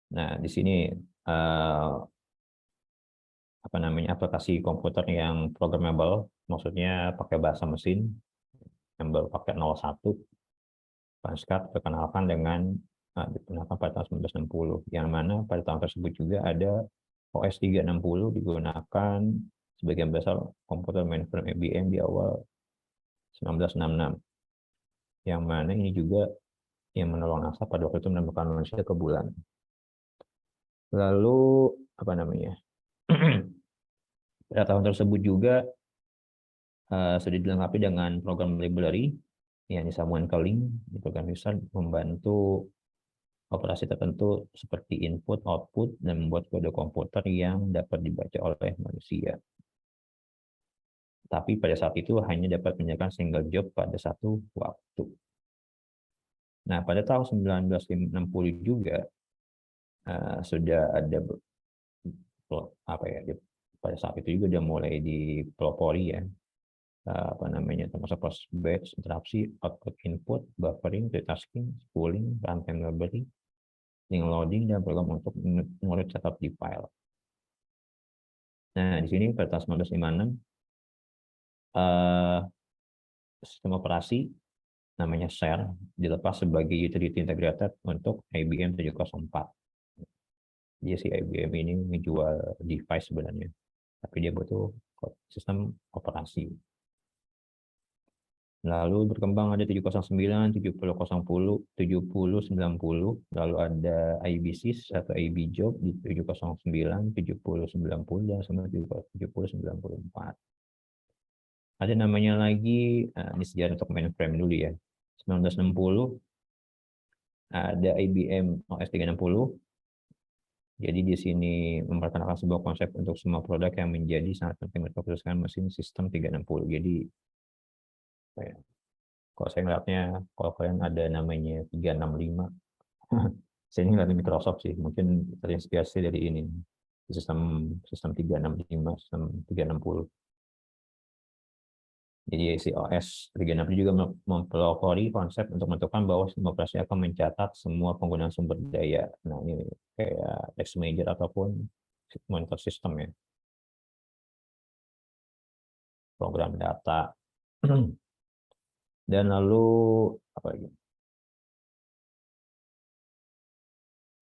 nah di sini aplikasi komputer yang programmable, maksudnya pakai bahasa mesin, yang baru pakai 01. Panskart diperkenalkan pada tahun 1960, yang mana pada tahun tersebut juga ada OS 360 digunakan sebagian besar komputer mainframe IBM di awal 1966, yang mana ini juga yang menolong NASA pada waktu itu menemukan manusia ke bulan. Lalu pada tahun tersebut juga sudah dilengkapi dengan program library yang disambungkan ke link di program user, membantu operasi tertentu seperti input, output, dan membuat kode komputer yang dapat dibaca oleh manusia. Tapi pada saat itu hanya dapat mengerjakan single job pada satu waktu. Nah, pada tahun 1960 juga sudah ada pada saat itu juga sudah mulai dipelopori ya, termasuk proses batch, interaksi, output input, buffering, retasking, spooling, runtime library, link loading, dan program untuk mengurut setup di file. Nah, di sini pada tahun 1956 sistem operasi namanya share dilepas sebagai utility integrated untuk IBM 704. Jadi si IBM ini menjual device sebenarnya, tapi dia butuh sistem operasi. Lalu berkembang ada 709, 7010, 7090, lalu ada IBSys atau IB Job di 709, 7090, dan sama 7094. Ada namanya lagi, ini sejarah untuk mainframe dulu ya. 1960 ada IBM OS 360. Jadi di sini memperkenalkan sebuah konsep untuk semua produk yang menjadi sangat penting untuk khususkan mesin sistem 360. Jadi kalau saya ngeliatnya, kalau kalian ada namanya 365, saya ini ngeliatnya Microsoft sih, mungkin terinspirasi dari ini, sistem 365, sistem 360. Jadi si OS 360 juga mempelopori konsep untuk menentukan bahwa sistem operasi akan mencatat semua penggunaan sumber daya. Nah, ini kayak text manager ataupun monitor sistem ya. Program data. Dan lalu apa lagi?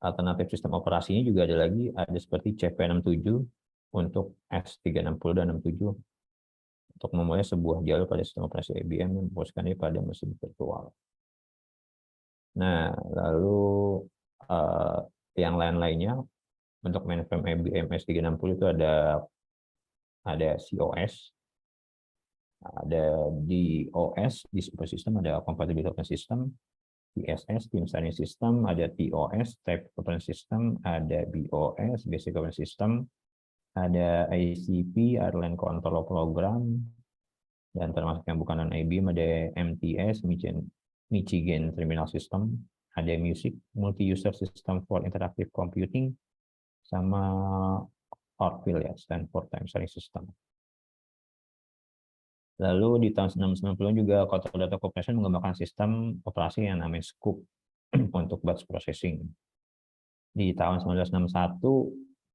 Alternatif sistem operasinya juga ada lagi, ada seperti CV67 untuk S360 dan 67 untuk memulai sebuah jalur pada sistem operasi IBM yang memfokuskannya pada mesin virtual. Nah, lalu yang lain-lainnya untuk mainframe IBM S360 itu ada COS, ada DOS, Disk System, ada Compatibility Operating System, TSS, Team Signing System, ada TOS, Type Operating System, ada BOS, Basic Operating System, ada ICP, Airline Control Program, dan termasuk yang bukan non IBM ada MTS, Michigan Terminal System, ada Music Multi-User System for Interactive Computing, sama Orville ya, Stanford Time Sharing System. Lalu di tahun 1990 juga Control Data Corporation mengembangkan sistem operasi yang namanya SCOOP untuk batch processing. Di tahun 1961,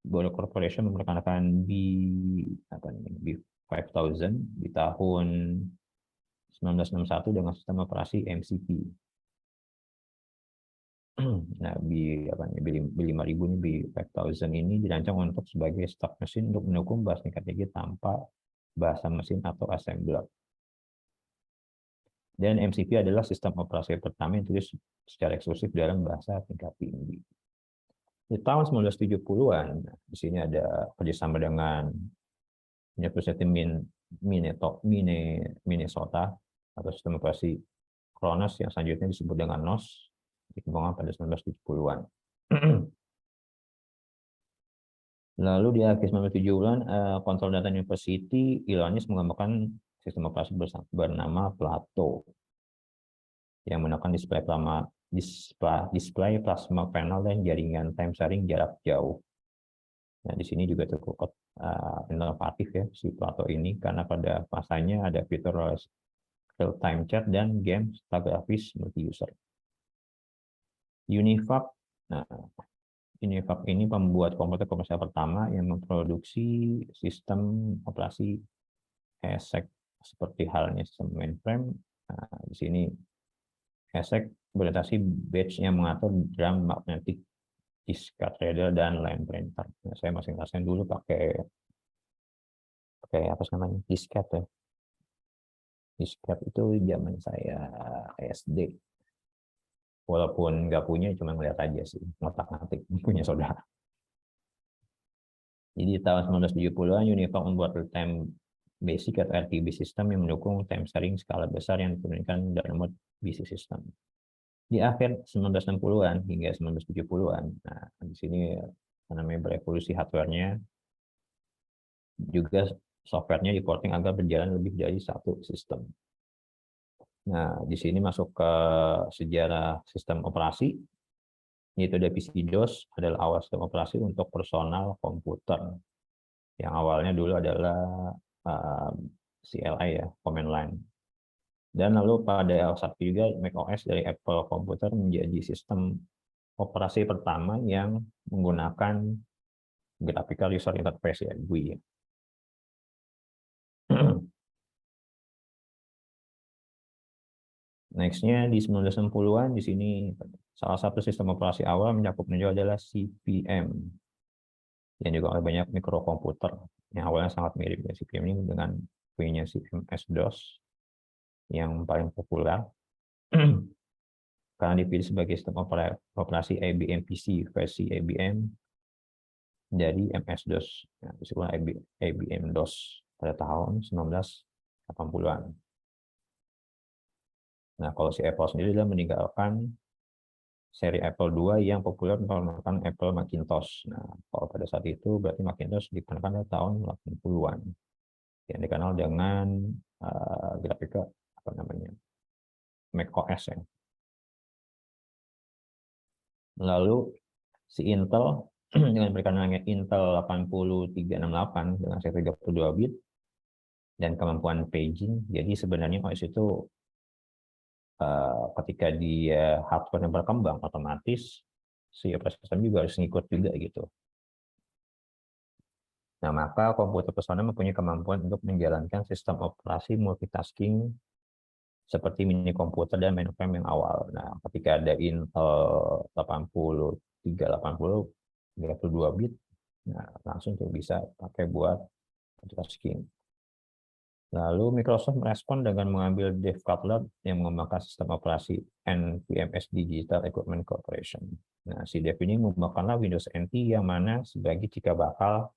Border Corporation memperkenalkan B5000 di tahun 1961 dengan sistem operasi MCP. Nah, B5000 ini B5000 ini dirancang untuk sebagai stock mesin untuk mendukung bahasa tingkat tinggi tanpa bahasa mesin atau assembler. Dan MCP adalah sistem operasi pertama yang ditulis secara eksklusif dalam bahasa tingkat tinggi. Di tahun 1970-an, di sini ada kerjasama dengan University Minnesota atau sistem operasi Kronos yang selanjutnya disebut dengan NOS, dikembangkan pada 1970-an. Lalu di akhir 1970-an, Control Data University Illinois mengembangkan sistem operasi bernama Plato yang menggunakan display plasma panel dan jaringan time sharing jarak jauh. Nah, di sini juga cukup inovatif ya si Plato ini, karena pada masanya ada fitur real-time chat dan game grafis multi-user. Univac, nah Univac ini pembuat komputer komersial pertama yang memproduksi sistem operasi ESEC seperti halnya sistem mainframe. Nah, di sini ESEC berorientasi batch yang mengatur drum magnetic, disk reader, dan line printer. Nah, saya masih ngerasain dulu pakai apa namanya, disket ya. Disket itu zaman saya SD. Walaupun nggak punya, cuma ngeliat aja sih, ngotak-ngatik punya saudara. Jadi tahun 1970-an Univac membuat real-time basic atau RTB system yang mendukung time sharing skala besar yang diturunkan dalam remote BC system. Di akhir 1960-an hingga 1970-an, nah di sini namanya berevolusi hardware-nya, juga software-nya di-porting agar berjalan lebih dari satu sistem. Nah, di sini masuk ke sejarah sistem operasi, yaitu ada PC-DOS adalah awal sistem operasi untuk personal komputer. Yang awalnya dulu adalah CLI ya, command line. Dan lalu pada saat juga macOS dari Apple Computer menjadi sistem operasi pertama yang menggunakan graphical user interface ya, GUI. Next-nya di 1960-an, di sini salah satu sistem operasi awal mencakup juga adalah CP/M, yang juga oleh banyak mikrokomputer yang awalnya sangat mirip dengan CP/M ini dengan punya si MS-DOS yang paling populer karena dipilih sebagai sistem operasi IBM PC versi IBM dari MS-DOS. Nah, disebut IBM DOS pada tahun 1980-an. Nah, kalau si Apple sendiri adalah meninggalkan seri Apple II yang populer menggunakan Apple Macintosh. Nah, kalau pada saat itu berarti Macintosh digunakan pada tahun 80-an. Yang dikenal dengan grafika apa namanya? macOS ya. Lalu si Intel dengan perkenalnya Intel 8368 dengan seri 32 bit dan kemampuan paging. Jadi sebenarnya OS itu ketika dia hardware yang berkembang, otomatis si operasi sistem juga harus ngikut juga gitu. Nah, maka komputer personal mempunyai kemampuan untuk menjalankan sistem operasi multitasking seperti mini komputer dan mainframe yang awal. Nah, ketika ada Intel 8380 32 bit, nah langsung tuh bisa pakai buat multitasking. Lalu Microsoft merespon dengan mengambil Dave Cutler yang mengembangkan sistem operasi NVMS Digital Equipment Corporation. Nah, si Dave ini mengembangkanlah Windows NT yang mana sebagai cikal bakal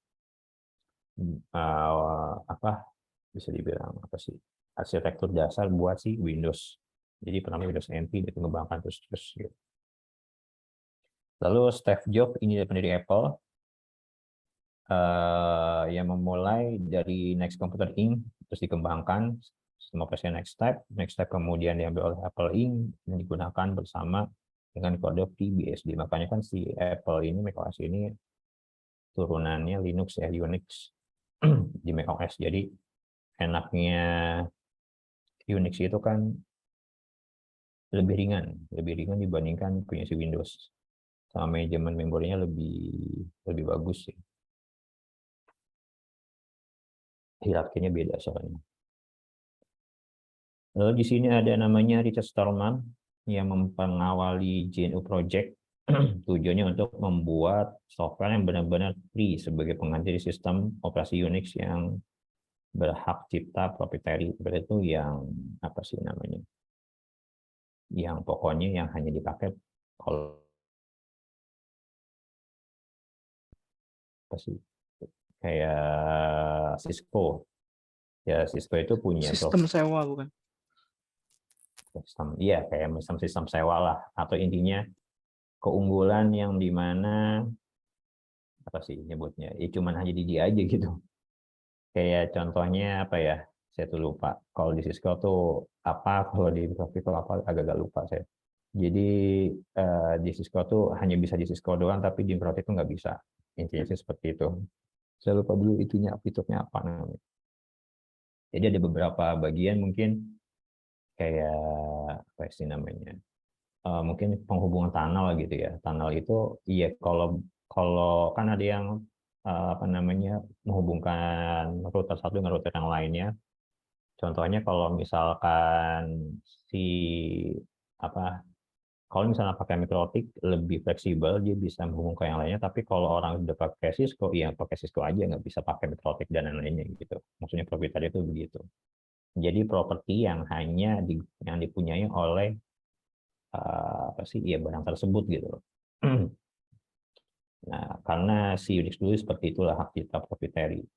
bisa dibilang apa sih, arsitektur dasar buat si Windows. Jadi pertama Windows NT itu mengembangkan terus gitu. Lalu Steve Jobs ini pendiri Apple yang memulai dari Next Computer Inc. terus dikembangkan sistem operasi next type kemudian diambil oleh Apple Inc. dan digunakan bersama dengan kode FreeBSD. Makanya kan si Apple ini macOS ini turunannya Linux ya, Unix di macOS. Jadi enaknya Unix itu kan lebih ringan dibandingkan punya si Windows. Sama manajemen memorinya lebih bagus sih. Hierarkinya beda soalnya. Lalu di sini ada namanya Richard Stallman yang mengawali GNU Project. Tujuannya untuk membuat software yang benar-benar free sebagai pengganti sistem operasi Unix yang berhak cipta proprietary. Itu yang apa sih namanya? Yang pokoknya yang hanya dipakai kalau apa sih? Kayak Cisco. Ya Cisco itu punya Sistem sewa bukan? sistem, iya kayak sistem sewa lah, atau intinya keunggulan yang dimana apa sih nyebutnya, ya cuman hanya di dia aja gitu. Kayak contohnya apa ya, saya tuh lupa. Kalau di Cisco tuh apa, kalau di Microsoft apa agak-agak lupa saya. Jadi di Cisco tuh hanya bisa di Cisco doang, tapi di Microsoft itu nggak bisa. Intinya sih seperti itu. Saya lupa dulu itunya, fiturnya apa namanya. Jadi ada beberapa bagian mungkin kayak apa sih namanya, mungkin penghubungan tunnel gitu ya. Tunnel itu iya kalau kan ada yang apa namanya menghubungkan router satu dengan router yang lainnya. Contohnya kalau misalkan kalau misalnya pakai mikrotik lebih fleksibel, dia bisa menghubungkan yang lainnya. Tapi kalau orang udah pakai Cisco, ya pakai Cisco aja, nggak bisa pakai mikrotik dan lain-lainnya gitu. Maksudnya proprietary itu begitu. Jadi properti yang hanya yang dipunyai oleh barang tersebut gitu. Nah, karena si Unix dulu seperti itulah hak cipta proprietary.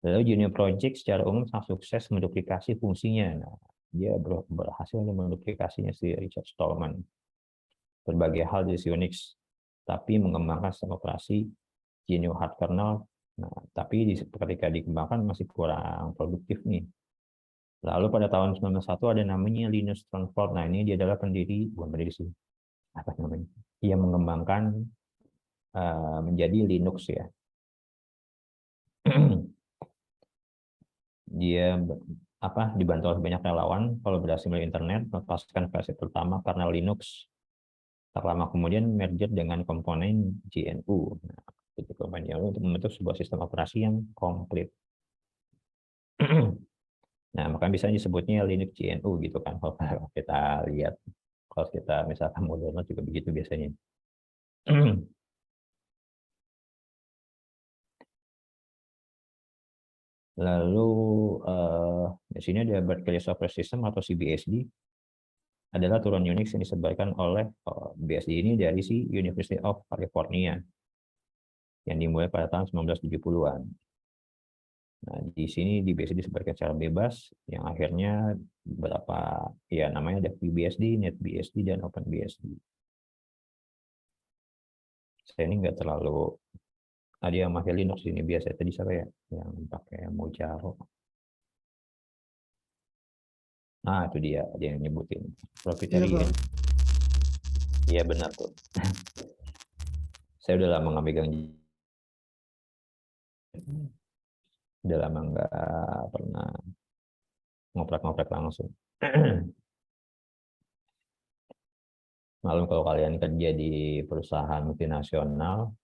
Lalu GNU Project secara umum sangat sukses menduplikasi fungsinya. Nah, dia berhasil menduplikasinya si Richard Stallman. Berbagai hal di Unix, tapi mengembangkan sistem operasi GNU hard kernel. Nah, tapi ketika dikembangkan masih kurang produktif nih. Lalu pada tahun 1991 ada namanya Linus Torvalds. Nah, ini dia adalah bukan pendiri sih, apa namanya? Ia mengembangkan menjadi Linux ya. Dia dibantu oleh banyak relawan, kolaborasi melalui internet, melepaskan versi pertama kernel Linux. Tak lama kemudian merger dengan komponen GNU. Nah, itu komponen GNU untuk membentuk sebuah sistem operasi yang komplit. Nah, makanya bisa disebutnya Linux GNU gitu kan. Kalau kita lihat, kalau kita misalkan mau download juga begitu biasanya. Lalu di sini ada Berkeley Software System atau CBSD, adalah turun Unix yang disebarkan oleh BSD ini dari si University of California yang dimulai pada tahun 1970-an. Nah, di sini di BSD disebarkan secara bebas, yang akhirnya namanya ada FreeBSD, NetBSD, dan OpenBSD. Saya ini nggak terlalu, ada yang pakai Linux ini biasa tadi siapa ya, yang pakai Mojaro. Nah, itu dia yang nyebutin proprietary. Iya benar tuh. Saya udah lama nggak megang, udah lama nggak pernah ngoprek-ngoprek langsung. Maklum kalau kalian kerja di perusahaan multinasional,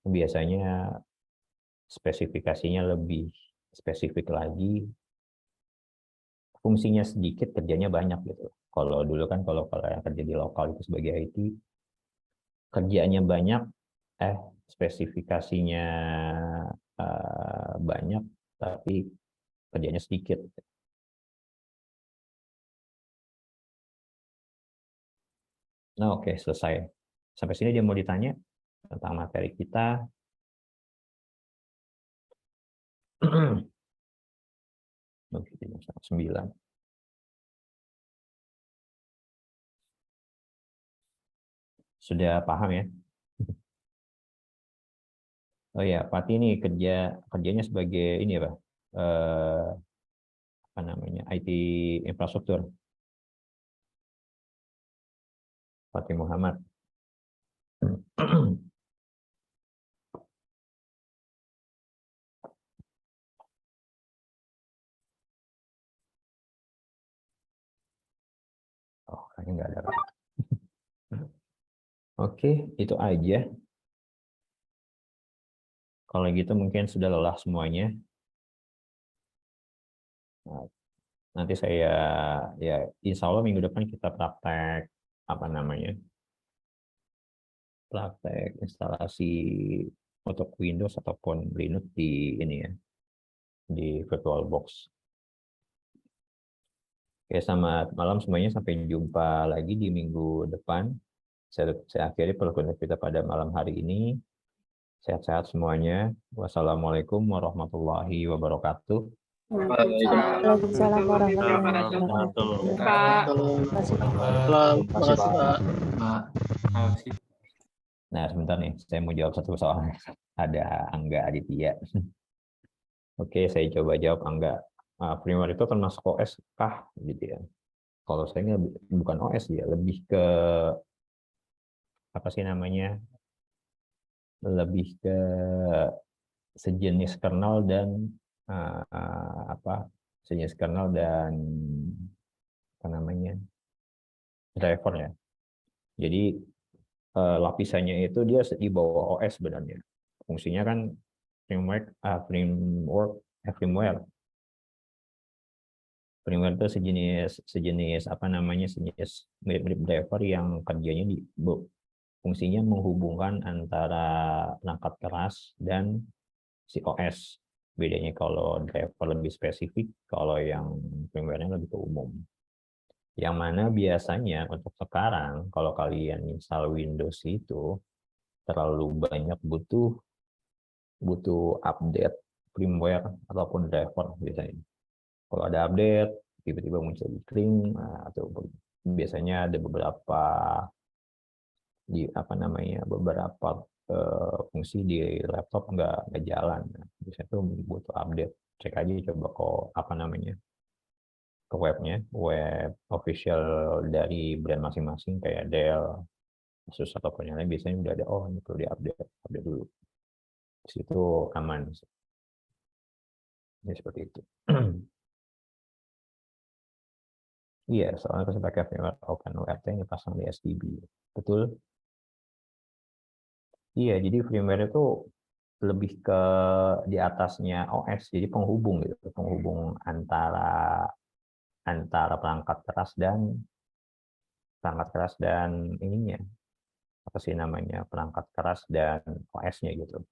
biasanya spesifikasinya lebih spesifik lagi, fungsinya sedikit, kerjanya banyak gitu. Kalau dulu kan kalau yang kerja di lokal itu sebagai IT, kerjanya banyak, spesifikasinya banyak, tapi kerjanya sedikit. Nah, oke, selesai. Sampai sini dia mau ditanya tentang materi kita. Oke, 9. Sudah paham ya? Oh ya, Pati ini kerjanya sebagai ini ya, Pak. apa namanya IT infrastruktur. Fatih Muhammad. Oh, kayaknya nggak ada. Oke, itu aja. Kalau gitu mungkin sudah lelah semuanya. Nah, nanti saya ya insya Allah minggu depan kita praktek apa namanya praktek instalasi untuk Windows ataupun Linux di ini ya di VirtualBox. Oke, selamat malam semuanya, sampai jumpa lagi di minggu depan. Saya akhiri pertemuan kita pada malam hari ini. Sehat-sehat semuanya. Wassalamualaikum warahmatullahi wabarakatuh. Waalaikumsalam warahmatullahi wabarakatuh. Pak. Terima kasih, Pak. Nah, sebentar nih, saya mau jawab satu soal. Ada Angga Aditya. Oke, saya coba jawab Angga. Firmware itu termasuk OS kah? Gitu ya. Kalau saya nggak, bukan OS ya, lebih ke apa sih namanya? Lebih ke sejenis kernel dan sejenis kernel dan apa namanya driver ya. Jadi lapisannya itu dia di bawah OS sebenarnya. Fungsinya kan firmware itu sejenis apa namanya sejenis mirip-mirip driver yang kerjanya fungsinya menghubungkan antara perangkat keras dan si OS. Bedanya kalau driver lebih spesifik, kalau yang firmware-nya lebih ke umum. Yang mana biasanya untuk sekarang kalau kalian install Windows itu terlalu banyak butuh update firmware ataupun driver biasanya. Kalau ada update tiba-tiba muncul kering atau biasanya ada beberapa fungsi di laptop nggak jalan. Biasanya itu butuh update. Cek aja coba ke webnya, web official dari brand masing-masing kayak Dell, Asus ataupun yang lain, biasanya udah ada, ini perlu update dulu. Di situ aman. Ini seperti itu. Iya, soalnya saya pakai firmware OpenWrt yang dipasang di SDB. Betul? Iya, jadi firmware itu lebih ke di atasnya OS, jadi penghubung gitu, penghubung antara perangkat keras dan ininya, apa sih namanya, perangkat keras dan OS-nya gitu.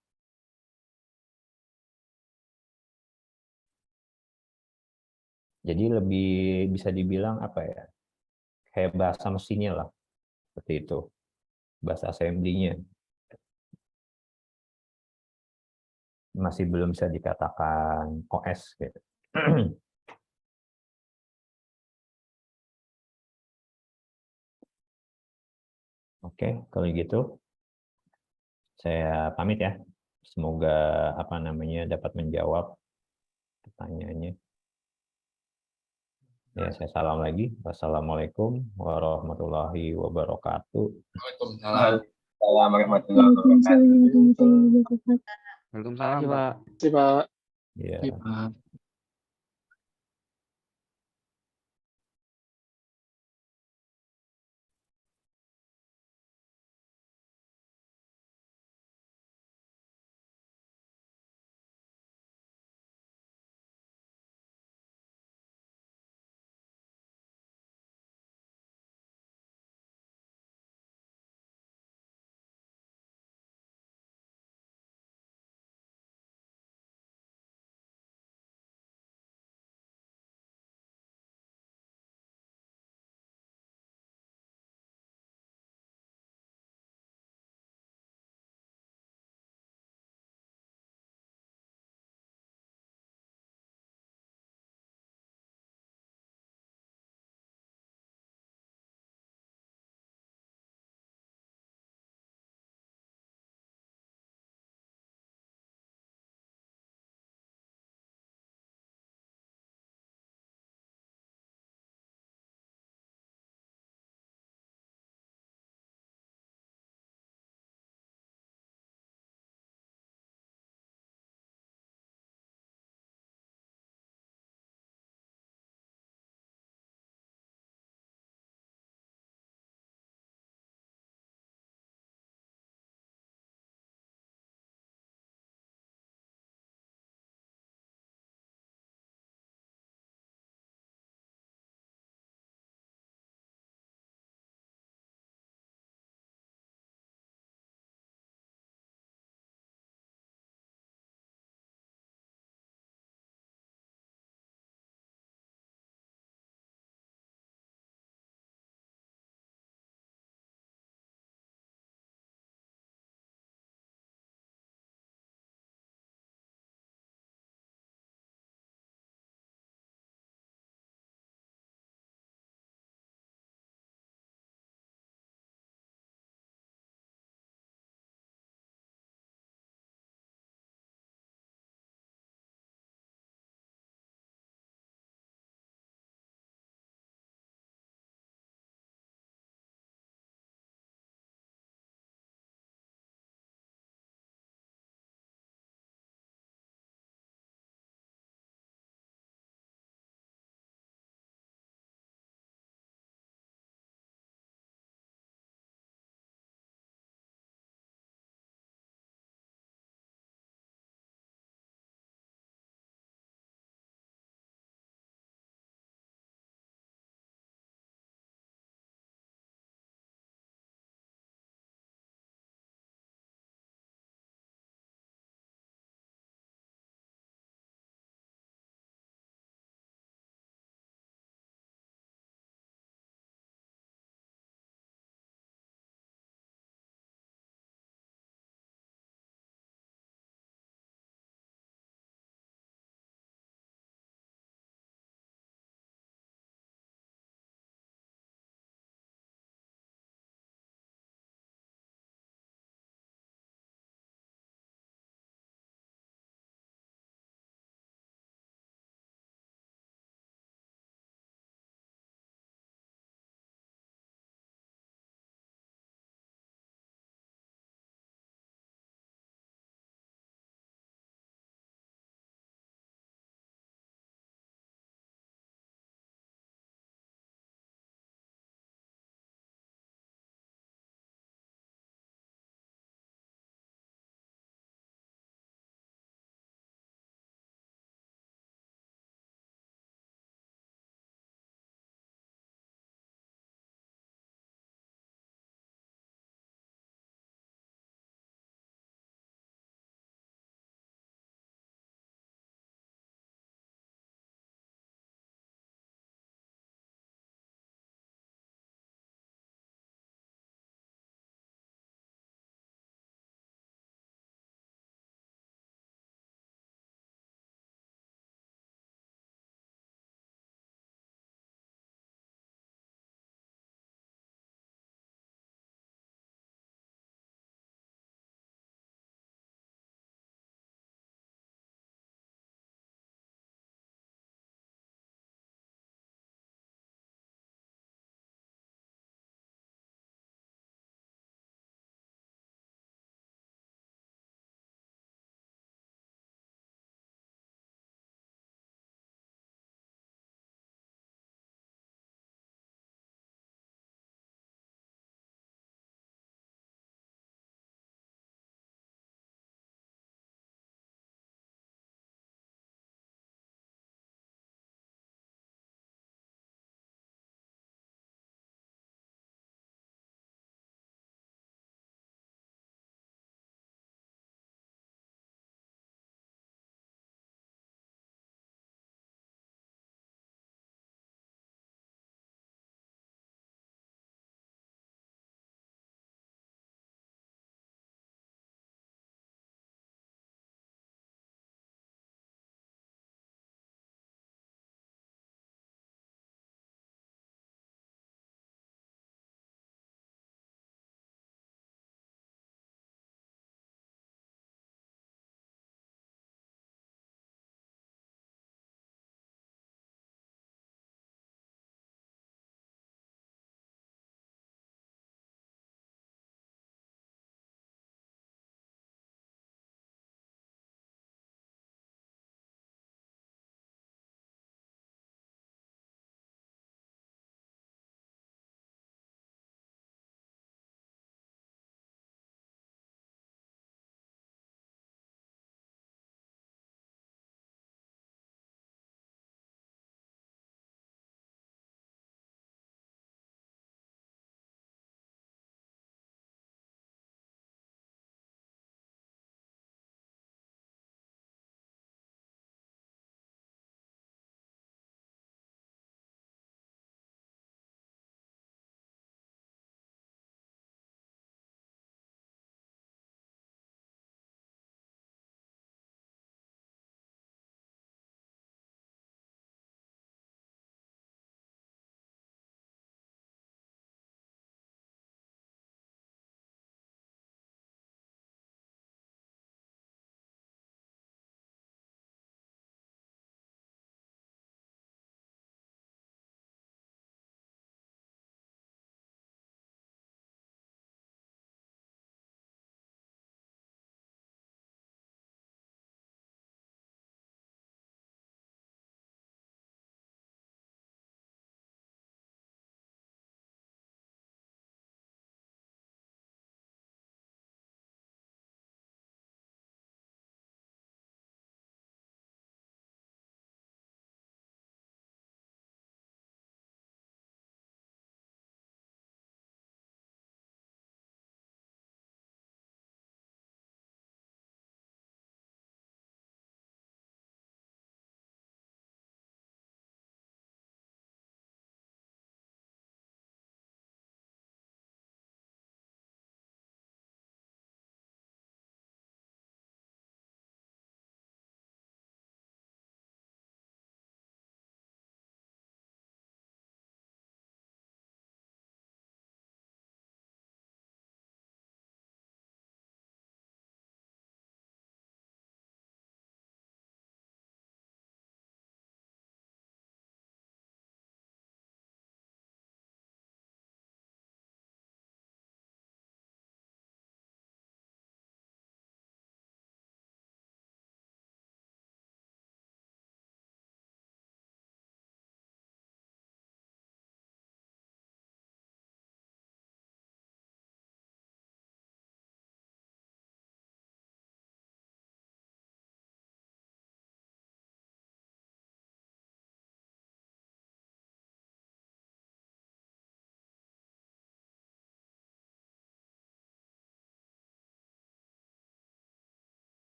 Jadi lebih bisa dibilang apa ya, kayak bahasa mesinnya lah, seperti itu, bahasa assembly-nya. Masih belum bisa dikatakan OS gitu. Oke, kalau gitu saya pamit ya. Semoga dapat menjawab pertanyaannya. Ya, saya salam lagi. Wassalamualaikum warahmatullahi wabarakatuh. Waalaikumsalam. Warahmatullahi wabarakatuh. Waalaikumsalam warahmatullahi wabarakatuh. Waalaikumsalam, Pak. Terima kasih, Pak. Ya. Terima.